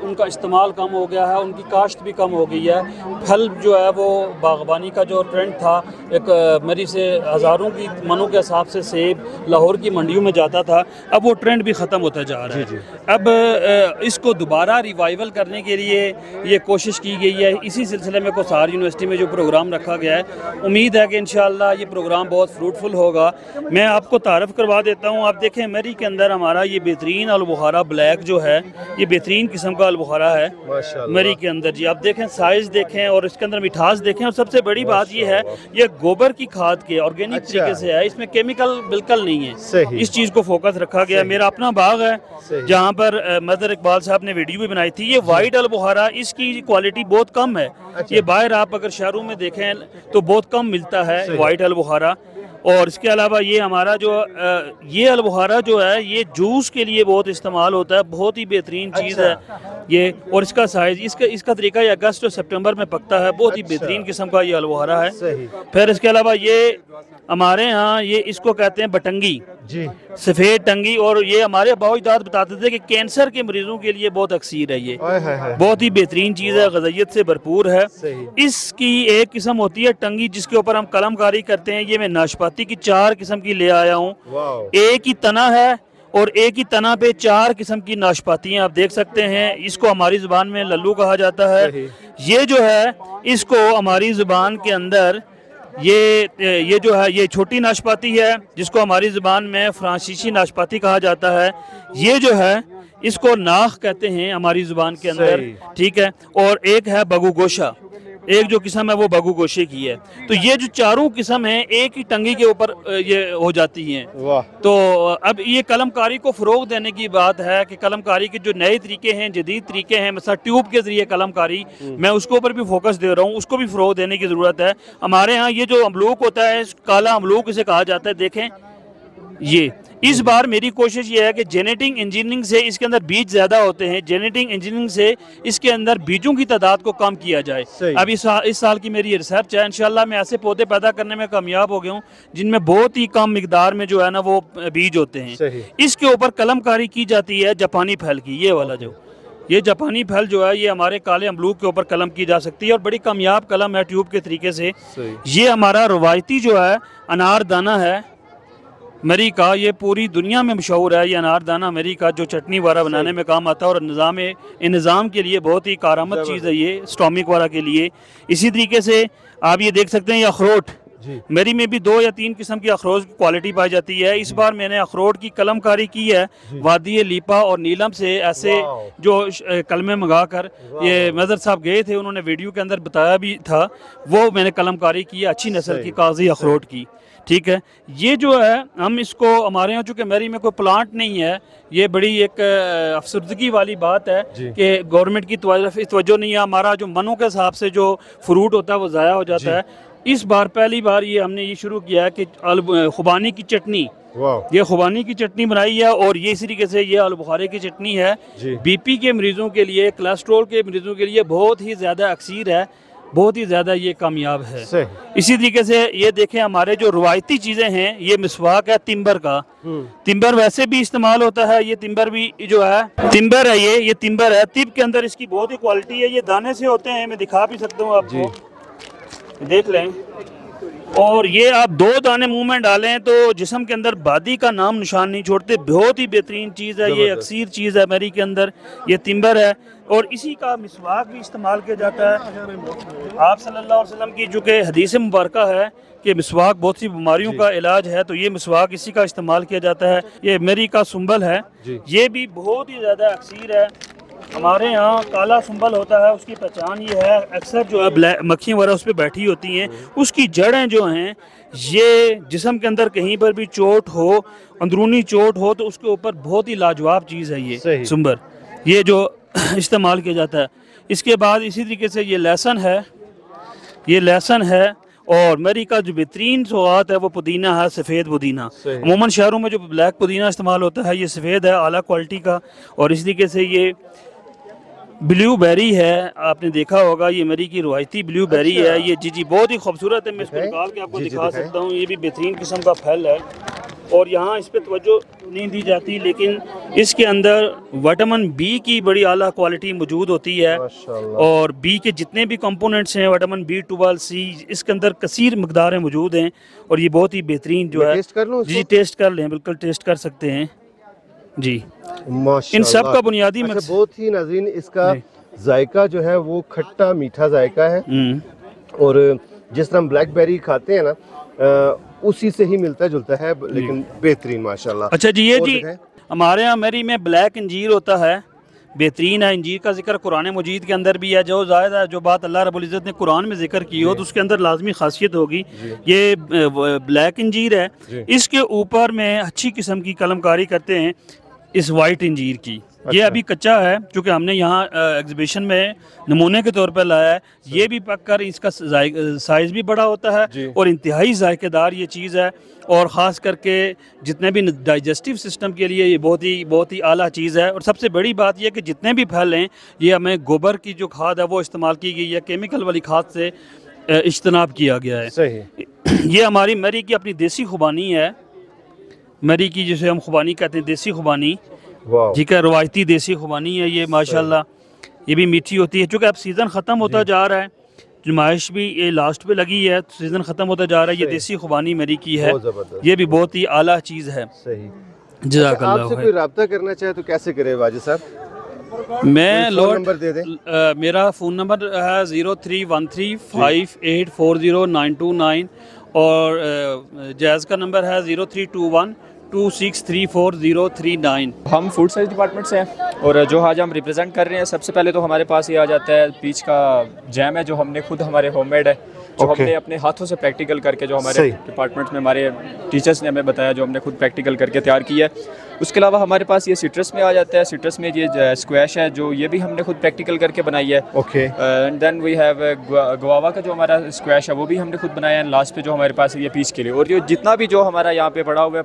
उनका इस्तेमाल कम हो गया है, उनकी काश्त भी कम हो गई है। फल जो है वो बागबानी का जो ट्रेंड था, एक मरी से हज़ारों की मनों के हिसाब से सेब लाहौर की मंडियों में जाता था, अब वो ट्रेंड भी ख़त्म होता जा रहा है। अब इसको दोबारा रिवाइवल करने के लिए ये कोशिश की गई है। इसी सिलसिले में कोसार यूनिवर्सिटी में जो प्रोग्राम रखा गया है, उम्मीद है कि इंशाअल्लाह ये प्रोग्राम बहुत फ्रूटफुल होगा। मैं आपको तारफ़ करवा देता हूँ। आप देखें मरी के अंदर हमारा ये बेहतरीन आलू बुखारा ब्लैक जो है, ये बेहतरीन किस्म का आलू बुखारा है मरी के अंदर जी। आप देखें, साइज़ देखें और इसके अंदर मिठास देखें, और सबसे बड़ी बात ये है ये गोबर की खाद के ऑर्गेनिक तरीके से है, इसमें केमिकल बिल्कुल नहीं है। इस चीज़ को फोकस रखा गया। मेरा अपना बाग है जहाँ पर मदर इकबाल साहब ने वीडियो भी बनाई थी। ये वाइट आलू बुखारा, इसकी क्वालिटी बहुत कम है। ये बाहर आप अगर शहरों में देखें तो बहुत कम मिलता है वाइट आलू बुखारा। और इसके अलावा ये हमारा जो ये आलू बुखारा जो है ये जूस के लिए बहुत इस्तेमाल होता है, बहुत ही बेहतरीन चीज़ है ये। और इसका साइज़, इसका तरीका ये अगस्त और सितंबर में पकता है, बहुत ही बेहतरीन किस्म का ये आलू बुखारा है। फिर इसके अलावा ये हमारे यहाँ ये इसको कहते हैं बटंगी जी, सफ़ेद टंगी, और ये हमारे बाओ-अजदाद बताते थे कि कैंसर के मरीजों के लिए बहुत अक्सीर है। ये बहुत ही बेहतरीन चीज़ है, ग़ज़ाइयत से भरपूर है। इसकी एक किस्म होती है टंगी जिसके ऊपर हम कलमकारी करते हैं। ये मैं नाशपाती की 4 किस्म की ले आया हूँ। एक ही तना है और एक ही तना पे 4 किस्म की नाशपातियाँ आप देख सकते हैं। इसको हमारी ज़ुबान में लल्लू कहा जाता है। ये जो है इसको हमारी ज़ुबान के अंदर ये जो है ये छोटी नाशपाती है, जिसको हमारी ज़ुबान में फ्रांसीसी नाशपाती कहा जाता है। ये जो है इसको नाख कहते हैं हमारी ज़ुबान के अंदर, ठीक है। और एक है बगू गोशा, एक जो किस्म है वो बगू गोशे की है। तो ये जो चारों किस्म हैं एक ही टंगी के ऊपर ये हो जाती हैं। तो अब ये कलमकारी को फ़रोग देने की बात है कि कलमकारी के जो नए तरीके हैं, जदीद तरीके हैं, mesela ट्यूब के ज़रिए कलमकारी, मैं उसके ऊपर भी फोकस दे रहा हूँ, उसको भी फ़रोग देने की ज़रूरत है। हमारे यहाँ ये जो अमलूक होता है, काला अमलूक इसे कहा जाता है, देखें ये। इस बार मेरी कोशिश ये है कि जेनेटिक इंजीनियरिंग से इसके अंदर बीज ज़्यादा होते हैं, जेनेटिक इंजीनियरिंग से इसके अंदर बीजों की तादाद को कम किया जाए। अब इस साल की मेरी रिसर्च है, इंशाल्लाह मैं ऐसे पौधे पैदा करने में कामयाब हो गया हूँ जिनमें बहुत ही कम मिकदार में जो है ना वो बीज होते हैं। इसके ऊपर कलमकारी की जाती है जापानी फल की। ये वाला जो ये जापानी फल जो है ये हमारे काले अमलूक के ऊपर कलम की जा सकती है और बड़ी कामयाब कलम है ट्यूब के तरीके से। ये हमारा रवायती जो है अनार दाना है मरी का, ये पूरी दुनिया में मशहूर है। ये अनार दाना मरी का जो चटनी वगैरह बनाने में काम आता है और निज़ाम के लिए बहुत ही कारआमद चीज़ है ये, स्टोमिक वगैरह के लिए। इसी तरीके से आप ये देख सकते हैं ये अखरोट, मेरी में भी 2 या 3 किस्म की अखरोट की क्वालिटी पाई जाती है। इस बार मैंने अखरोट की कलमकारी की है वादी लीपा और नीलम से, ऐसे जो कलमे मंगा कर ये मदर साहब गए थे, उन्होंने वीडियो के अंदर बताया भी था, वो मैंने कलमकारी की है अच्छी नस्ल की काजी अखरोट की। ठीक है, ये जो है हम इसको हमारे यहाँ चूँकि मेरी में कोई प्लांट नहीं है, ये बड़ी एक अफसरदगी वाली बात है कि गवर्नमेंट की तवज्जो नहीं है। हमारा जो मनों के हिसाब से जो फ्रूट होता है वो ज़ाया हो जाता है। इस बार पहली बार ये हमने ये शुरू किया है कि खुबानी की चटनी, ये खुबानी की चटनी बनाई है और ये इसी तरीके से ये आलू बुखारे की चटनी है। बीपी के मरीजों के लिए, कोलेस्ट्रोल के मरीजों के लिए बहुत ही ज़्यादा अक्सीर है, बहुत ही ज़्यादा ये कामयाब है। इसी तरीके से ये देखें हमारे जो रवायती चीज़ें हैं, ये मिसवाक है तिम्बर का। तिम्बर वैसे भी इस्तेमाल होता है, ये तिम्बर भी जो है तिम्बर है, ये तिम्बर है। तिब के अंदर इसकी बहुत ही क्वालिटी है, ये दाने से होते हैं, मैं दिखा भी सकता हूँ आपको, देख लें। और ये आप 2 दाने मुंह में डालें तो जिस्म के अंदर बादी का नाम निशान नहीं छोड़ते। बहुत ही बेहतरीन चीज़ है, ये अक्सीर चीज़ है मेरी के अंदर, ये तिम्बर है। और इसी का मिसवाक भी इस्तेमाल किया जाता है। आप सल्लल्लाहु अलैहि वसल्लम की जो कि हदीस मुबारका है कि मिसवाक बहुत सी बीमारियों का इलाज है, तो ये मिसवाक इसी का इस्तेमाल किया जाता है। ये मेरी का सुंबल है, ये भी बहुत ही ज़्यादा अक्सीर है। हमारे यहाँ काला सुंबल होता है, उसकी पहचान ये है, अक्सर जो है मक्खियाँ वगैरह उस पर बैठी होती हैं, उसकी जड़ें जो हैं, ये जिस्म के अंदर कहीं पर भी चोट हो, अंदरूनी चोट हो, तो उसके ऊपर बहुत ही लाजवाब चीज़ है ये सुंबर, ये जो इस्तेमाल किया जाता है। इसके बाद इसी तरीके से ये लहसुन है, ये लहसुन है। और मेरी का जो बेहतरीन सौगात है वो पुदीना है, सफ़ेद पुदीना। अमूमन शहरों में जो ब्लैक पुदीना इस्तेमाल होता है, ये सफ़ेद है, आला क्वालिटी का। और इस तरीके से ये ब्लूबेरी है, आपने देखा होगा, ये मेरी की रवायती ब्लूबेरी है। ये जी बहुत ही खूबसूरत है, मैं इसको निकाल के आपको दिखा सकता हूँ। ये भी बेहतरीन किस्म का फल है और यहाँ इस पर तवज्जो नहीं दी जाती, लेकिन इसके अंदर विटामिन बी की बड़ी आला क्वालिटी मौजूद होती है। और बी के जितने भी कंपोनेंट्स हैं, विटामिन B12, C, इसके अंदर कसीर मकदार में मौजूद हैं। और ये बहुत ही बेहतरीन जो है, जी टेस्ट कर लें, बिल्कुल टेस्ट कर सकते हैं जी। इन सब का बुनियादी बहुत ही नाज़रीन, इसका जायका जो है वो खट्टा मीठा जायका है। और जिस तरह हम ब्लैकबेरी खाते हैं ना, उसी से ही मिलता जुलता है, लेकिन बेहतरीन माशाल्लाह। अच्छा जी, ये जी हमारे यहाँ मेरी में ब्लैक अंजीर होता है, बेहतरीन है। अंजीर का जिक्र कुरान मजीद के अंदर भी है। जो ज़ाहिर है जो बात अल्लाह रब्बुल इज़्ज़त ने कुरान में जिक्र की हो तो उसके अंदर लाजमी खासियत होगी। ये ब्लैक अंजीर है, इसके ऊपर में अच्छी किस्म की कलमकारी करते हैं इस वाइट अंजीर की। ये अभी कच्चा है, क्योंकि हमने यहाँ एग्जीबिशन में नमूने के तौर पर लाया है। ये भी पक कर इसका साइज़ भी बड़ा होता है और इंतहाई जायकेदार ये चीज़ है। और ख़ास करके जितने भी डाइजेस्टिव सिस्टम के लिए ये बहुत ही आला चीज़ है। और सबसे बड़ी बात यह कि जितने भी फल हैं, ये हमें गोबर की जो खाद है वो इस्तेमाल की गई है, केमिकल वाली खाद से इज्तनाब किया गया है। सही। ये हमारी मरी की अपनी देसी खुबानी है, मरी की जिसे हम खुबानी कहते हैं, देसी खुबानी, ठीक है, रवायती देसी खुबानी है ये माशाल्लाह। ये भी मीठी होती है। चूँकि अब सीज़न ख़त्म होता जा रहा है, नुमाइश भी ये लास्ट पे लगी है, सीज़न ख़त्म होता जा रहा है। ये देसी खुबानी मेरी की है, ये भी बहुत ही आला चीज़ है। सही। आपसे कोई रब्ता करना चाहे तो कैसे करे वाजिद साहब? मैं नंबर दे दें। मेरा फ़ोन नंबर है 0313584092 और जैज़ का नंबर है 0321263439। हम फूड साइंस डिपार्टमेंट से हैं और जो आज हम रिप्रेजेंट कर रहे हैं, सबसे पहले तो हमारे पास ये आ जाता है पीच का जैम है, जो हमने खुद हमारे होममेड है, जो हमने अपने हाथों से प्रैक्टिकल करके, जो हमारे डिपार्टमेंट में हमारे टीचर्स ने हमें बताया, जो हमने खुद प्रैक्टिकल करके तैयार किया है। उसके अलावा हमारे पास ये सिट्रस में आ जाता है। सिट्रस में ये स्क्वैश है, जो ये भी हमने खुद प्रैक्टिकल करके बनाई है। And then we have guava का जो हमारा स्क्वैश है वो भी हमने खुद बनाया है। लास्ट पे जो हमारे पास है ये पीच के लिए। और जो जितना भी जो हमारा यहाँ पे पड़ा हुआ है,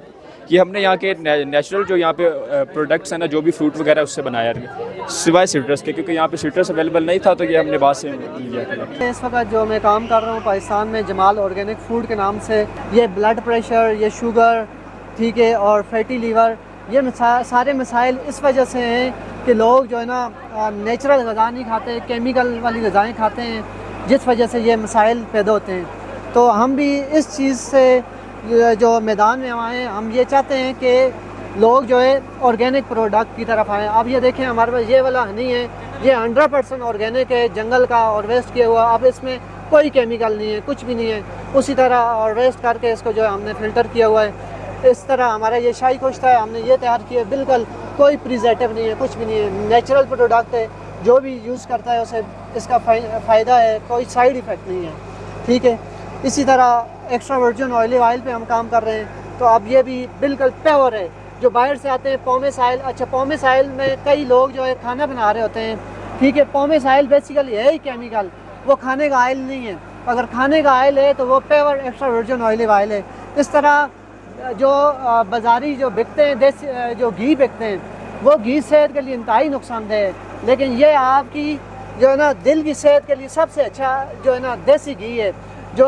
ये हमने यहाँ के नेचुरल जो यहाँ पे प्रोडक्ट्स हैं ना, जो भी फ्रूट वगैरह उससे बनाया है, सिवाय सिट्रस के, क्योंकि यहाँ पे सिट्रस अवेलेबल नहीं था, तो ये हमने बाहर से लिया। इस वक्त जो मैं काम कर रहा हूँ पाकिस्तान में जमाल ऑर्गेनिक फूड के नाम से, ये ब्लड प्रेशर, ये शुगर, ठीक है, और फैटी लीवर, ये सारे मसाइल इस वजह से हैं कि लोग जो है ना नेचुरल ग़िज़ा नहीं खाते, केमिकल वाली ग़िज़ाएँ खाते हैं, जिस वजह से ये मसाइल पैदा होते हैं। तो हम भी इस चीज़ से जो मैदान में आए, हम ये चाहते हैं कि लोग जो है ऑर्गेनिक प्रोडक्ट की तरफ आएँ। अब ये देखें, हमारे पास ये वाला हनी है, ये 100% ऑर्गेनिक है, जंगल का और वेस्ट किया हुआ। अब इसमें कोई केमिकल नहीं है, कुछ भी नहीं है। उसी तरह और रेस्ट करके इसको जो है हमने फ़िल्टर किया हुआ है। इस तरह हमारा ये शाही कुश्ता है, हमने ये तैयार किया, बिल्कुल कोई प्रिजर्वेटिव नहीं है, कुछ भी नहीं है, नेचुरल प्रोडक्ट है। जो भी यूज़ करता है उसे इसका फ़ायदा है, कोई साइड इफ़ेक्ट नहीं है, ठीक है। इसी तरह एक्स्ट्रा वर्जिन ऑयल पे हम काम कर रहे हैं, तो अब ये भी बिल्कुल प्योर है। जो बाहर से आते हैं पोमेस ऑयल, अच्छा पोमेस ऑयल में कई लोग जो है खाना बना रहे होते हैं, ठीक है। पोमेस ऑयल बेसिकली है ही केमिकल, वो खाने का ऑयल नहीं है। अगर खाने का ऑयल है तो वो प्योर एक्स्ट्रा वर्जिन ऑयल है। इस तरह जो बाज़ारी जो बिकते हैं, देसी जो घी बिकते हैं, वो घी सेहत के लिए इंतहाई नुकसानदेह है, लेकिन ये आपकी जो है ना दिल की सेहत के लिए सबसे अच्छा जो है ना देसी घी है, जो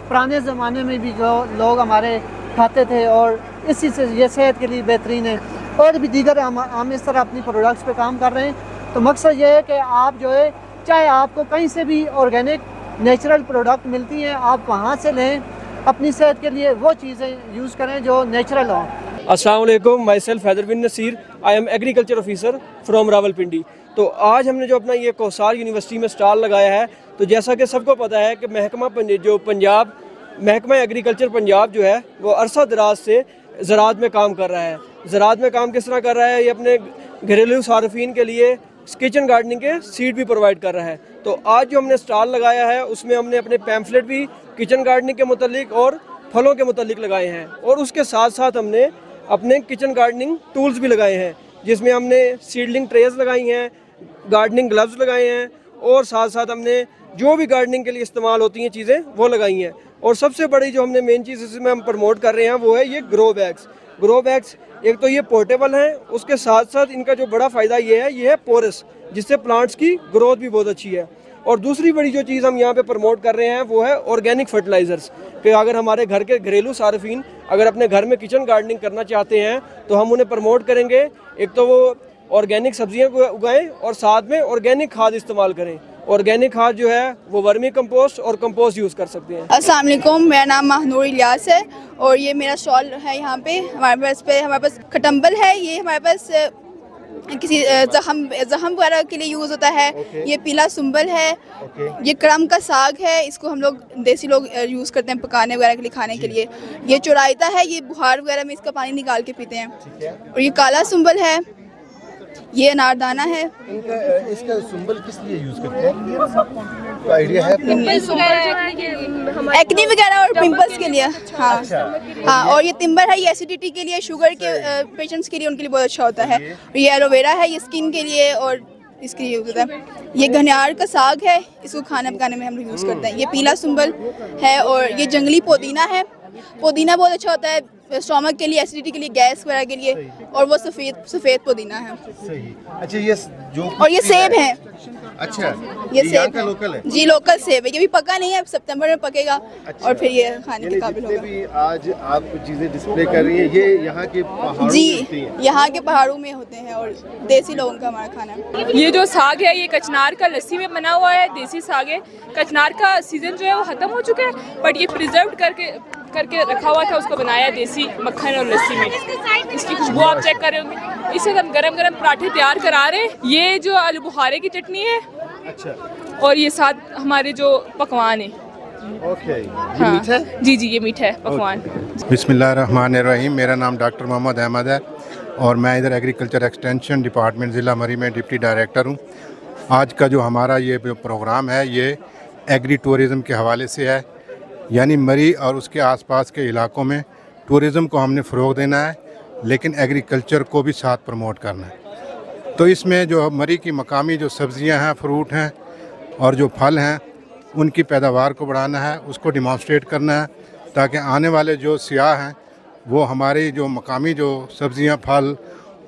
पुराने ज़माने में भी जो लोग हमारे खाते थे, और इसी से ये सेहत के लिए बेहतरीन है। और भी दीगर हम इस तरह अपनी प्रोडक्ट्स पे काम कर रहे हैं। तो मकसद ये है कि आप जो है, चाहे आपको कहीं से भी ऑर्गेनिक नेचुरल प्रोडक्ट मिलती हैं, आप वहाँ से लें, अपनी सेहत के लिए वो चीज़ें यूज़ करें जो नेचुरल हों। अस्सलाम वालेकुम, myself Haider bin Naseer, I am agriculture officer from Rawalpindi. तो आज हमने जो अपना ये कोसार यूनिवर्सिटी में स्टॉल लगाया है, तो जैसा कि सबको पता है कि महकमा एग्रीकल्चर पंजाब जो है वो अरसा दराज से ज़राअत में काम कर रहा है। ज़राअत में काम किस तरह कर रहा है, ये अपने घरेलू सार्फिन के लिए किचन गार्डनिंग के सीड भी प्रोवाइड कर रहा है। तो आज जो हमने स्टॉल लगाया है उसमें हमने अपने पैम्फलेट भी किचन गार्डनिंग के मुतालिक और फलों के मुतालिक लगाए हैं, और उसके साथ साथ हमने अपने किचन गार्डनिंग टूल्स भी लगाए हैं, जिसमें हमने सीडलिंग ट्रेज लगाई हैं, गार्डनिंग ग्लव्स लगाए हैं, और साथ साथ हमने जो भी गार्डनिंग के लिए इस्तेमाल होती हैं चीज़ें वो लगाई हैं। और सबसे बड़ी जो हमने मेन चीज़ इसमें हम प्रमोट कर रहे हैं वो है ये ग्रो बैग्स। ग्रो बैग्स एक तो ये पोर्टेबल हैं, उसके साथ साथ इनका जो बड़ा फ़ायदा ये है पोरस, जिससे प्लांट्स की ग्रोथ भी बहुत अच्छी है। और दूसरी बड़ी जो चीज़ हम यहाँ पे प्रमोट कर रहे हैं वो है ऑर्गेनिक फर्टिलाइज़र्स, कि अगर हमारे घर के घरेलू सार्फिन अगर अपने घर में किचन गार्डनिंग करना चाहते हैं तो हम उन्हें प्रमोट करेंगे। एक तो वो ऑर्गेनिक सब्जियाँ उगाएं और साथ में ऑर्गेनिक खाद इस्तेमाल करें। ऑर्गेनिक खाद जो है वो वर्मी कंपोस्ट और कंपोस्ट यूज़ कर सकते हैं। अस्सलाम वालेकुम, मेरा नाम महनूर इलियास है और ये मेरा स्टॉल है। यहाँ पे हमारे पास खटम्बल है, ये हमारे पास किसी जख्म वगैरह के लिए यूज़ होता है। ये पीला सुंबल है। ये क्रम का साग है, इसको हम लोग देसी लोग यूज़ करते हैं पकाने वगैरह के लिए, खाने के लिए। ये चुराइता है, ये बुखार वगैरह में इसका पानी निकाल के पीते हैं। और ये काला सुंबल है, ये अनारदाना है। इसका सुंबल किस लिए यूज करते हैं, तो आइडिया है? एक्ने वगैरह और पिंपल्स के लिए। हाँ हाँ। और ये तिम्बर है, ये एसिडिटी के लिए, शुगर के पेशेंट्स के लिए, उनके लिए बहुत अच्छा होता है। ये एलोवेरा है, ये स्किन के लिए और इसके लिए यूज़ होता है। ये घनियार का साग है, इसको खाना पकाने में हम लोग यूज़ करते हैं। ये पीला सुंबल है। और ये जंगली पुदीना है। पुदीना बहुत अच्छा होता है स्टोमक के लिए, एसिडिटी के लिए, गैस वगैरह के लिए। और वो सफ़ेद पुदीना है। सही। अच्छा, ये जो और ये सेब है। अच्छा, ये सेब का लोकल है? जी लोकल सेब है। ये भी पका नहीं है, सितंबर में पकेगा। अच्छा। और फिर ये खाने के काबिल होगा। भी आज आप चीज़ें डिस्प्ले कर रही हैं, ये यहाँ के पहाड़ों जी में होती हैं? यहाँ के पहाड़ों में होते हैं और देसी लोगों का हमारा खाना है। ये जो साग है ये कचनार का लस्सी में बना हुआ है, देसी साग है। कचनार का सीज़न जो है वो ख़त्म हो चुका है, बट ये प्रिजर्व करके रखा हुआ था, उसको बनाया देसी मक्खन और लस्सी में। इसकी खुशबू आप चेक कर रहे होंगे। इसे हम गरम गरम पराठे तैयार करा रहे हैं। ये जो आलू बुखारे की चटनी है। अच्छा। और ये साथ हमारे जो पकवान है। ओके। हाँ। मीठा है? जी ये मीठा है पकवान। बिस्मिल्लाहिर्रहमानिर्रहीम। मेरा नाम डॉक्टर मोहम्मद अहमद है और मैं इधर एग्रीकल्चर एक्सटेंशन डिपार्टमेंट ज़िला मरी में डिप्टी डायरेक्टर हूँ। आज का जो हमारा ये प्रोग्राम है ये एग्री टूरिज़म के हवाले से है, यानी मरी और उसके आसपास के इलाकों में टूरिज़म को हमने फ़रोग़ देना है, लेकिन एग्रीकल्चर को भी साथ प्रमोट करना है। तो इसमें जो मरी की मकामी जो सब्ज़ियां हैं, फ्रूट हैं और जो फल हैं, उनकी पैदावार को बढ़ाना है, उसको डिमॉन्स्ट्रेट करना है, ताकि आने वाले जो सियाह हैं वो हमारी जो मकामी जो सब्ज़ियां, फल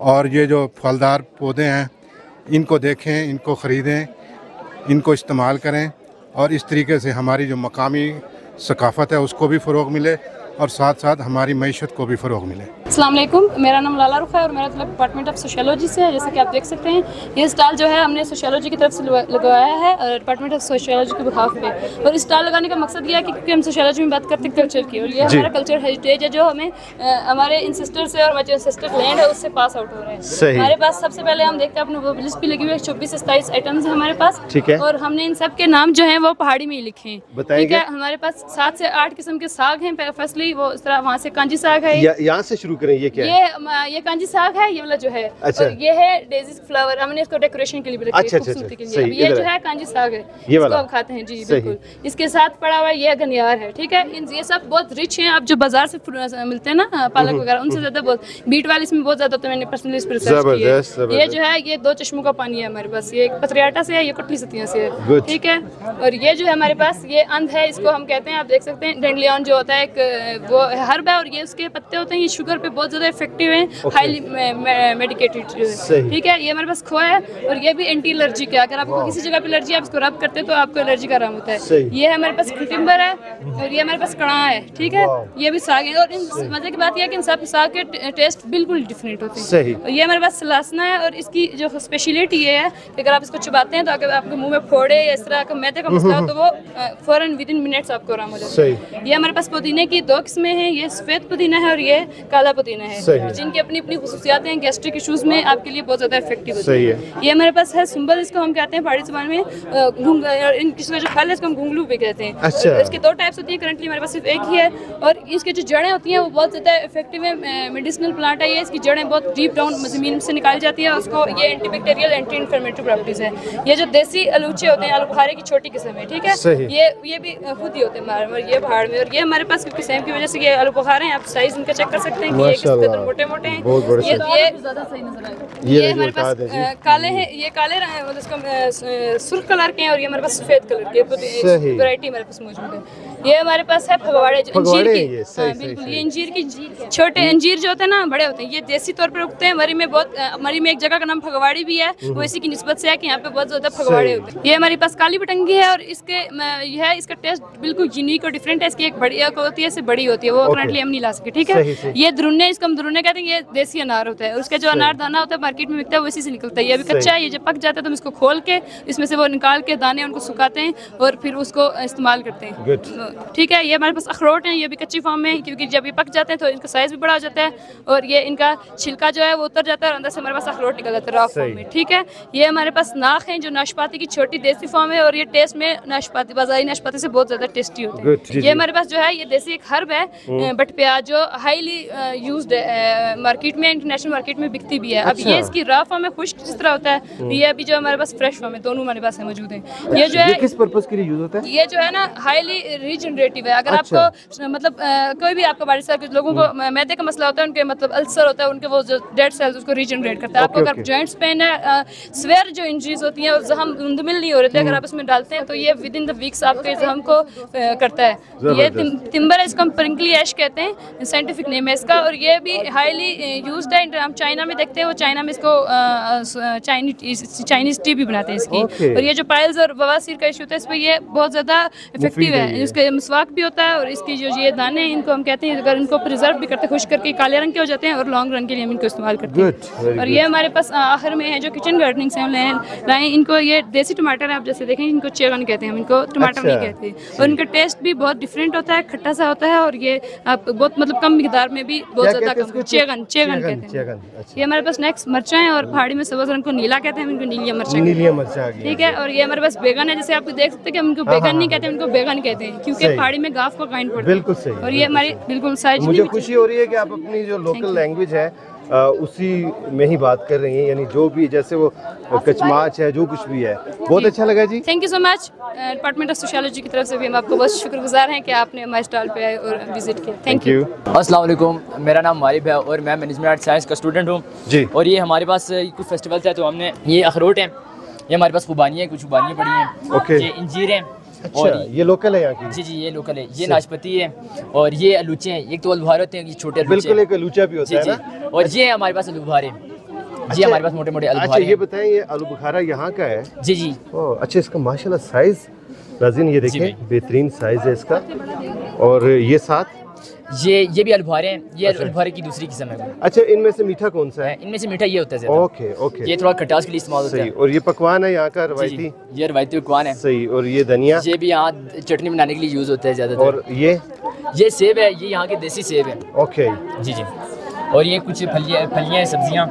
और ये जो फलदार पौधे हैं इनको देखें, इनको ख़रीदें, इनको इस्तेमाल करें और इस तरीके से हमारी जो मकामी सकाफ़त है उसको भी फ़रोग़ मिले और साथ साथ हमारी मईशत को भी फ़रोग़ मिले। अस्सलाम वालेकुम, मेरा नाम लाला रुखा है और मेरा तलब डिपार्टमेंट ऑफ सोशियोलॉजी से है। जैसा कि आप देख सकते हैं ये स्टॉल जो है हमने सोशियोलॉजी की तरफ से लगवाया है डिपार्टमेंट ऑफ सोशियोलॉजी के बिहाफ पे। और इस स्टॉल लगाने का मकसद ये है कि क्योंकि हम सोशियोलॉजी में बात करते हैं कल्चर की, और ये हमारा कल्चर हेरिटेज है जो हमें हमारे इंसिस्टर से और हमारे जो इंसिस्टर लैंड है उससे पास आउट हो रहे हैं। हमारे पास सबसे पहले हम देखते हैं अपनी लिस्ट भी लगी हुई है, 24 से 27 आइटम्स है हमारे पास, और हमने इन सब के नाम जो है वो पहाड़ी में ही लिखे हैं। ठीक है, हमारे पास 7 से 8 किस्म के साग हैं। फर्स्टली वो इस तरह वहाँ से कांजी साग है, यहाँ से शुरू करें। ये क्या है? ये कांजी साग है, ये वाला जो है। अच्छा। और ये है डेजी फ्लावर, हमने इसको डेकोरेशन के लिए भी रखा है, खूबसूरती के लिए। ये जो है कांजी साग है, इसको आप खाते हैं जी, बिल्कुल। इसके साथ पड़ा हुआ ये घनियार है। ठीक है, ये सब बहुत रिच हैं। आप जो बाजार से मिलते हैं ना पालक वगैरह, उनसे ज्यादा बहुत बीट वाले इसमें बहुत ज्यादा होता है। मैंने पर्सनली इस पर रिसर्च की है। ये जो है ये 2 चश्मों का पानी है हमारे पास, ये पथरियाटा से है, ये कटली सतिया से है। ठीक है, और ये जो है हमारे पास ये अंध है, इसको हम कहते हैं, आप देख सकते हैं डेंडलियन जो होता है एक वो हर्ब है, और ये उसके पत्ते होते हैं, ये शुगर पे बहुत ज्यादा इफेक्टिव है, हाईली मेडिकेटेड जो है। ठीक है, ये हमारे पास खोया है और ये भी एंटी एलर्जिक है। अगर आपको किसी जगह पे एलर्जी आप इसको रब करते हैं तो आपको एलर्जी का आराम होता है। ये हमारे पास टिम्बर है और ये हमारे पास कड़ा है। ठीक है, ये भी साग है, और इन मजे की बात यह है कि इन सब साग के टेस्ट बिल्कुल डिफरेंट होते हैं। और ये हमारे पास सलासना है, और इसकी जो स्पेशलिटी ये है कि अगर आप इसको चबाते हैं तो अगर आपके मुंह में फोड़े या इस तरह का मैदे का मसला हो तो वो फौरन विदिन मिनट्स आपको आराम हो जाता है। ये हमारे पास पुदीने की 2 किस्में हैं, ये सफ़ेद पुदीना है और ये काला पुदीना है, जिनकी अपनी अपनी खुसूसियात हैं। गैस्ट्रिक इशूज़ में आपके लिए बहुत ज़्यादा इफेक्टिव होती है। ये हमारे पास है सुंबल, इसको हम कहते हैं पहाड़ी ज़बान में, इनकी जो फल है इसको हम घुंगलू भी कहते हैं। अच्छा। इसके 2 टाइप्स होती है, करंटली हमारे पास सिर्फ एक ही है, और इसके जो जड़ें होती हैं वो बहुत ज़्यादा इफेक्टिव है, मेडिसिनल प्लांट है ये। इसकी जड़ें बहुत डीप डाउन ज़मीन से निकाली जाती है, उसको ये एंटीबैक्टीरियल एंटी इन्फ्लेमेटरी प्रॉपर्टीज़ है। ये जो देसी आलूचे होते हैं, आलू बुखारे की छोटी किस्म है। ठीक है, ये भी खुद ही होते हैं ये पहाड़ में, और ये हमारे पास क्योंकि सेम की वजह से ये आलू बुखारे हैं, आप साइज इनका चेक कर सकते हैं कि ये किस कदर मोटे मोटे हैं। ये ज़्यादा सही नजर आएगा। ये हमारे पास काले हैं, ये काले इसको सुर्ख कलर के हैं, और ये हमारे पास सफेद कलर के वैरायटी हमारे पास मौजूद है। ये हमारे पास है फगवाड़े, अंजीर की। बिल्कुल, ये अंजीर की छोटे अंजीर जो होते हैं ना, बड़े होते हैं, ये देसी तौर पर उगते हैं। मरी में बहुत, मरी में एक जगह का नाम फगवाड़ी भी है, वो इसी की निस्बत से है कि यहाँ पे बहुत ज्यादा फगवाड़े होते हैं। ये हमारे पास काली पटंगी है, और इसका टेस्ट बिल्कुल यूनिक और डिफरेंट है। इसकी एक बड़ी होती है, इससे बड़ी होती है, वो करंटली हम नहीं ला सकते। ठीक है, ये द्रुन्ने, इसको हम द्रुन्ने कहते हैं, ये देसी अनार होता है, और उसका जो अनार दाना होता है मार्केट में बिकता है वो इसी से निकलता है। ये अभी कच्चा है, ये जब पक जाता है तो हम इसको खोल के इसमें से वो निकाल के दाने उनको सुखाते हैं और फिर उसको इस्तेमाल करते हैं। ठीक है, ये हमारे पास अखरोट हैं, ये भी कच्ची फॉर्म में, क्योंकि जब ये पक जाते हैं तो इनका साइज भी बड़ा हो जाता है, और ये इनका छिलका जो है वो उतर जाता है, और अंदर से हमारे पास अखरोट निकल जाता है रॉ फॉर्म में। ठीक है, ये हमारे पास नाख हैं जो नाशपाती की छोटी देसी फॉर्म है, और ये टेस्ट में नाशपाती, बाजारी नाशपाती से बहुत ज्यादा टेस्टी होते हैं। ये हमारे पास जो है ये देसी एक हर्ब है, बट प्याज जो हाईली यूज्ड है, मार्केट में, इंटरनेशनल मार्केट में बिकती भी है। अब ये इसकी रॉ फॉर्म में खुश्क जिस तरह होता है, ये अभी जो हमारे पास फ्रेश फॉर्म है, दोनों हमारे पास मौजूद है। ये जो है किस पर्पस के लिए यूज होता है? ये जो है ना हाईली रीजनरेटिव है। अगर आपको मतलब कोई भी आपका बॉडी से कुछ लोगों को मैदे का मसला होता है, उनके मतलब अल्सर होता है, उनके वो जो डेड सेल्स उसको रीजनरेट करता है। आपको अगर जॉइंट्स पेन है, स्वेयर जो इंजरीज होती हैं और जख्म मुंदमिल नहीं हो रहे थे, अगर आप इसमें डालते हैं तो ये विद इन द वीक्स आपके जख्म को करता है। ये टिम्बर है, इसको हम प्रिंकली ऐश कहते हैं, साइंटिफिक नेम है इसका, और ये भी हाईली यूज्ड है। हम चाइना में देखते हैं, वो चाइना में इसको चाइनीज टी भी बनाते हैं इसकी। और ये जो पाइल्स और बवासीर का इशू होता है, इस पर ये बहुत ज़्यादा इफेक्टिव है। इसका मसवाक भी होता है, और इसकी जो ये दाने हैं इनको हम कहते हैं, अगर इनको प्रिजर्व भी करते हैं, खुश करके काले रंग के हो जाते हैं, और लॉन्ग रन के लिए हम इनको इस्तेमाल करते हैं। और ये हमारे पास आखिर में है जो किचन गार्डनिंग से हम लाए, इनको ये देसी टमाटर है, आप जैसे देखें, इनको चेगन कहते हैं, हम इनको टमाटर नहीं कहते, और इनका टेस्ट भी बहुत डिफरेंट होता है, खट्टा सा होता है, और ये आप बहुत मतलब कम मिकदार में भी बहुत ज़्यादा कम, चेगन कहते हैं। ये हमारे पास नेक्स्ट मिर्चा है, और पहाड़ी में सब्ज़ रंग को नीला कहते हैं, इनको नीलिया मिर्चा। ठीक है, और ये हमारे पास बैगन है, जैसे आप देख सकते हैं कि हम इनको बैगन नहीं कहते, इनको बैगन कहते हैं, क्योंकि पहाड़ी में गाफ का काइंड पड़ता है। बिल्कुल सही। और ये हमारी बिल्कुल साइज। मुझे खुशी हो रही है कि आप अपनी जो लोकल लैंग्वेज है उसी में ही बात कर रही हैं, यानी जो भी जैसे वो कचमाच है, जो कुछ भी है, बहुत अच्छा लगा जी। Thank you so much. Department of sociology की तरफ से भी हम आपको बहुत शुक्रगुजार हैं कि आपने हमारे स्टॉल पे आए और विजिट किया। Thank you. अस्सलाम वालेकुम, मेरा नाम मारिफ है और मैं मैनेजमेंट आर्ट साइंस का स्टूडेंट हूँ जी। और ये हमारे पास कुछ फेस्टिवल्स है, तो हमने ये अखरोट हैं, ये हमारे पास खुबानियाँ, कुछ खुबानियाँ पड़ी हैं। ओके, ये इंजीर हैं। अच्छा, और ये लोकल है यहाँ की? जी जी, ये लोकल है। ये नाशपाती है, और ये आलूचे हैं। एक तो आलू बुखारे होते हैं, ये छोटे आलूचे। बिल्कुल, एक आलूचा भी होता है ना। और ये हमारे पास आलू बुखारे, जी हमारे पास मोटे मोटे आलू बुखारे। ये बताएं, ये आलू बुखारा यहाँ का है? जी जी। अच्छा, इसका माशाल्लाह साइज नाज़रीन ये देखें, बेहतरीन साइज है इसका। और ये साथ ये भी आलू बुखारे हैं, ये आलू बुखारे की दूसरी किस्म है। अच्छा, इनमें से मीठा कौन सा है? इनमें से मीठा ये होता है ज़्यादा। ओके ओके, ये थोड़ा खटास के लिए इस्तेमाल होता है। और ये पकवान है यहाँ का रवायती? ये रवायती पकवान है। सही। और ये धनिया? ये भी यहाँ चटनी बनाने के लिए यूज़ होता है ज़्यादातर। और ये सेब है, ये यहाँ के देसी सेब है। ओके जी जी। और ये कुछ फलियाँ सब्जियाँ,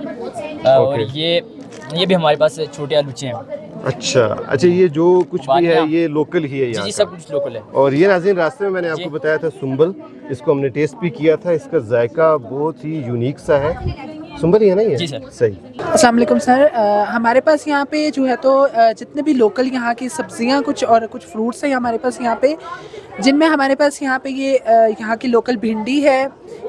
और ये भी हमारे पास छोटे आलूचे हैं। अच्छा अच्छा, ये जो कुछ भी है ये लोकल ही है यहाँ? जी, सब कुछ लोकल है। और ये नाज़रीन, रास्ते में मैंने आपको बताया था सुंबल, इसको हमने टेस्ट भी किया था, इसका जायका बहुत ही यूनिक सा है। सुंबल ही है ना ये? जी सर। सही। अस्सलाम वालेकुम सर, हमारे पास यहाँ पे जो है तो जितने भी लोकल यहाँ की सब्जियाँ कुछ और कुछ फ्रूट्स हैं हमारे पास यहाँ पे, जिनमें हमारे पास यहाँ पे ये यहाँ की लोकल भिंडी है,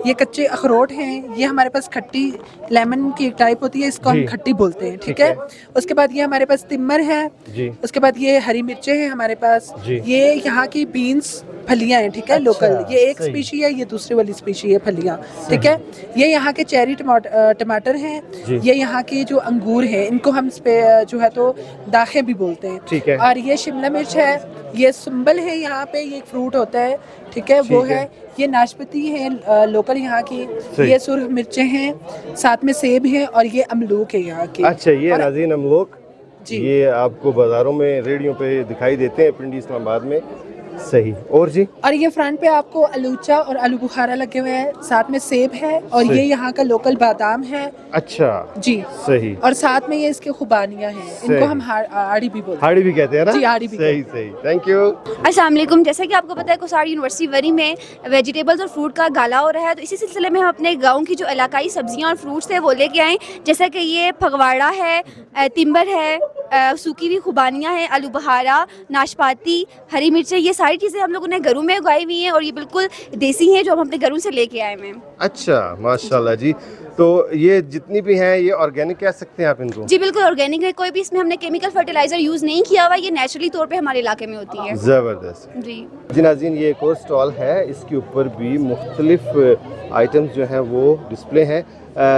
ये कच्चे अखरोट हैं, ये हमारे पास खट्टी लेमन की एक टाइप होती है, इसको हम खट्टी बोलते हैं, ठीक है। उसके बाद ये हमारे पास तिम्मर है जी। उसके बाद ये हरी मिर्चें हैं हमारे पास, ये यहाँ की बीन्स फलियाँ हैं, ठीक है। लोकल ये एक स्पीशी है, ये दूसरी वाली स्पीशी है फलियाँ, ठीक है। ये यहाँ के चेरी टमाटर हैं, ये यहाँ के जो अंगूर हैं इनको हम जो है तो दाखे भी बोलते हैं, ठीक है। और ये शिमला मिर्च है, ये सुंबल है यहाँ पे, ये एक फ्रूट होता है, ठीक है, वो है। ये नाशपाती है लोकल यहाँ की, ये सुर्ख मिर्चें हैं, साथ में सेब है, और ये अमलूक है यहाँ की। अच्छा, ये नाज़रीन अमलूक ये आपको बाजारों में रेडियो पे दिखाई देते हैं पिंडी इस्लामाबाद में। सही। और जी? और ये फ्रंट पे आपको आलूचा और आलू बुखारा लगे हुए हैं, साथ में सेब है, और ये यहाँ का लोकल बादाम है। अच्छा जी, सही। और साथ में ये इसके खुबानियाँ हैं, इनको हम आड़ी भी बोलते हैं। हाड़ी भी कहते हैं ना? जी, आड़ी भी। सही सही, थैंक यू। अस्सलाम वालेकुम। जैसा कि आपको पता है कोसार यूनिवर्सिटी वरी में वेजिटेबल्स और फ्रूट का गाला हो रहा है, तो इसी सिलसिले में हम अपने गाँव की जो इलाकाई सब्जियाँ और फ्रूट्स थे वो लेके आए, जैसा कि ये फगवाड़ा है, तिम्बर है, सूखी हुई खुबानियाँ हैं, आलू बहारा, नाशपाती, हरी मिर्चें, ये सारी चीज़ें हम लोगों ने घरों में उगाई हुई हैं, और ये बिल्कुल देसी हैं जो हम अपने घरों से लेके आए हैं। अच्छा, माशाल्लाह जी। तो ये जितनी भी हैं ये ऑर्गेनिक कह सकते हैं आप इनको? जी बिल्कुल ऑर्गेनिक है, कोई भी इसमें हमने केमिकल फर्टिलाइजर यूज़ नहीं किया हुआ, ये नेचुरली तौर पे हमारे इलाके में होती है। ज़बरदस्त जी। नाज़रीन, ये एक और स्टॉल है, इसके ऊपर भी मुख्तलिफ आइटम्स जो हैं वो डिस्प्ले हैं।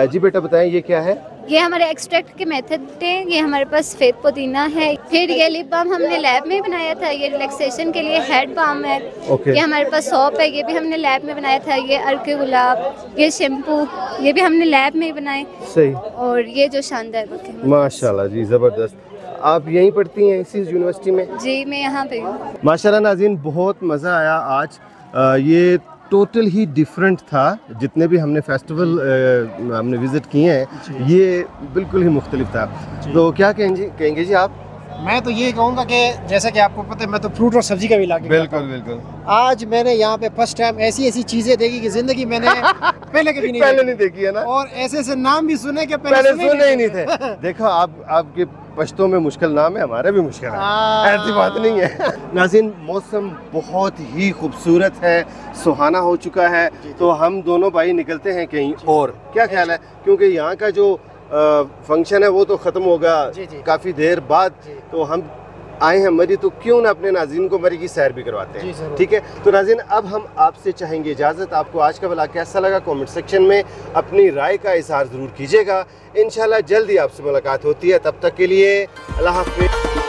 जी बेटा बताएं ये क्या है? ये हमारे एक्सट्रैक्ट के मेथड थे, ये हमारे पास सफ़ेद पुदीना है, फिर ये लिप बाम हमने लैब में बनाया था, ये रिलैक्सेशन के लिए हेड बाम है, ये हमारे पास सॉप है, ये भी हमने लैब में बनाया था, ये अर्के गुलाब, ये शैम्पू, ये भी हमने लैब में ही बनाए। सही। और ये जो शानदार माशाल्लाह जी, ज़बरदस्त। आप यहीं पढ़ती हैं इसी यूनिवर्सिटी में? जी, मैं यहाँ पे हूँ। माशाल्लाह नाज़रीन, बहुत मज़ा आया आज। ये टोटल ही डिफरेंट था, जितने भी हमने फेस्टिवल हमने विज़िट किए हैं ये बिल्कुल ही मुख्तलिफ था। तो क्या कहेंगे जी आप? मैं तो ये कहूँगा कि जैसा कि आपको पता है मैं तो फ्रूट और सब्जी का भी इलाके बिल्कुल बिल्कुल। आज मैंने यहाँ पे फर्स्ट टाइम ऐसी चीज़ें देखी कि ज़िंदगी मैंने पहले कभी नहीं देखी है ना, और ऐसे नाम भी सुने कि पहले सुने ही नहीं थे। देखो आपके पश्तों में मुश्किल नाम है, हमारे भी मुश्किल है, ऐसी बात नहीं है। नाज़रीन, मौसम बहुत ही खूबसूरत है, सुहाना हो चुका है, तो हम दोनों भाई निकलते हैं कहीं और। क्या ख्याल है? क्योंकि यहाँ का जो फंक्शन है वो तो ख़त्म होगा काफ़ी देर बाद, तो हम आए हैं मरी, तो क्यों ना अपने नाज़रीन को मरी की सैर भी करवाते हैं। ठीक है, तो नाज़रीन अब हम आपसे चाहेंगे इजाज़त। आपको आज का व्लॉग कैसा लगा कमेंट सेक्शन में अपनी राय का इज़हार ज़रूर कीजिएगा। इंशाल्लाह जल्दी आपसे मुलाकात होती है, तब तक के लिए अल्लाह हाफ़िज़।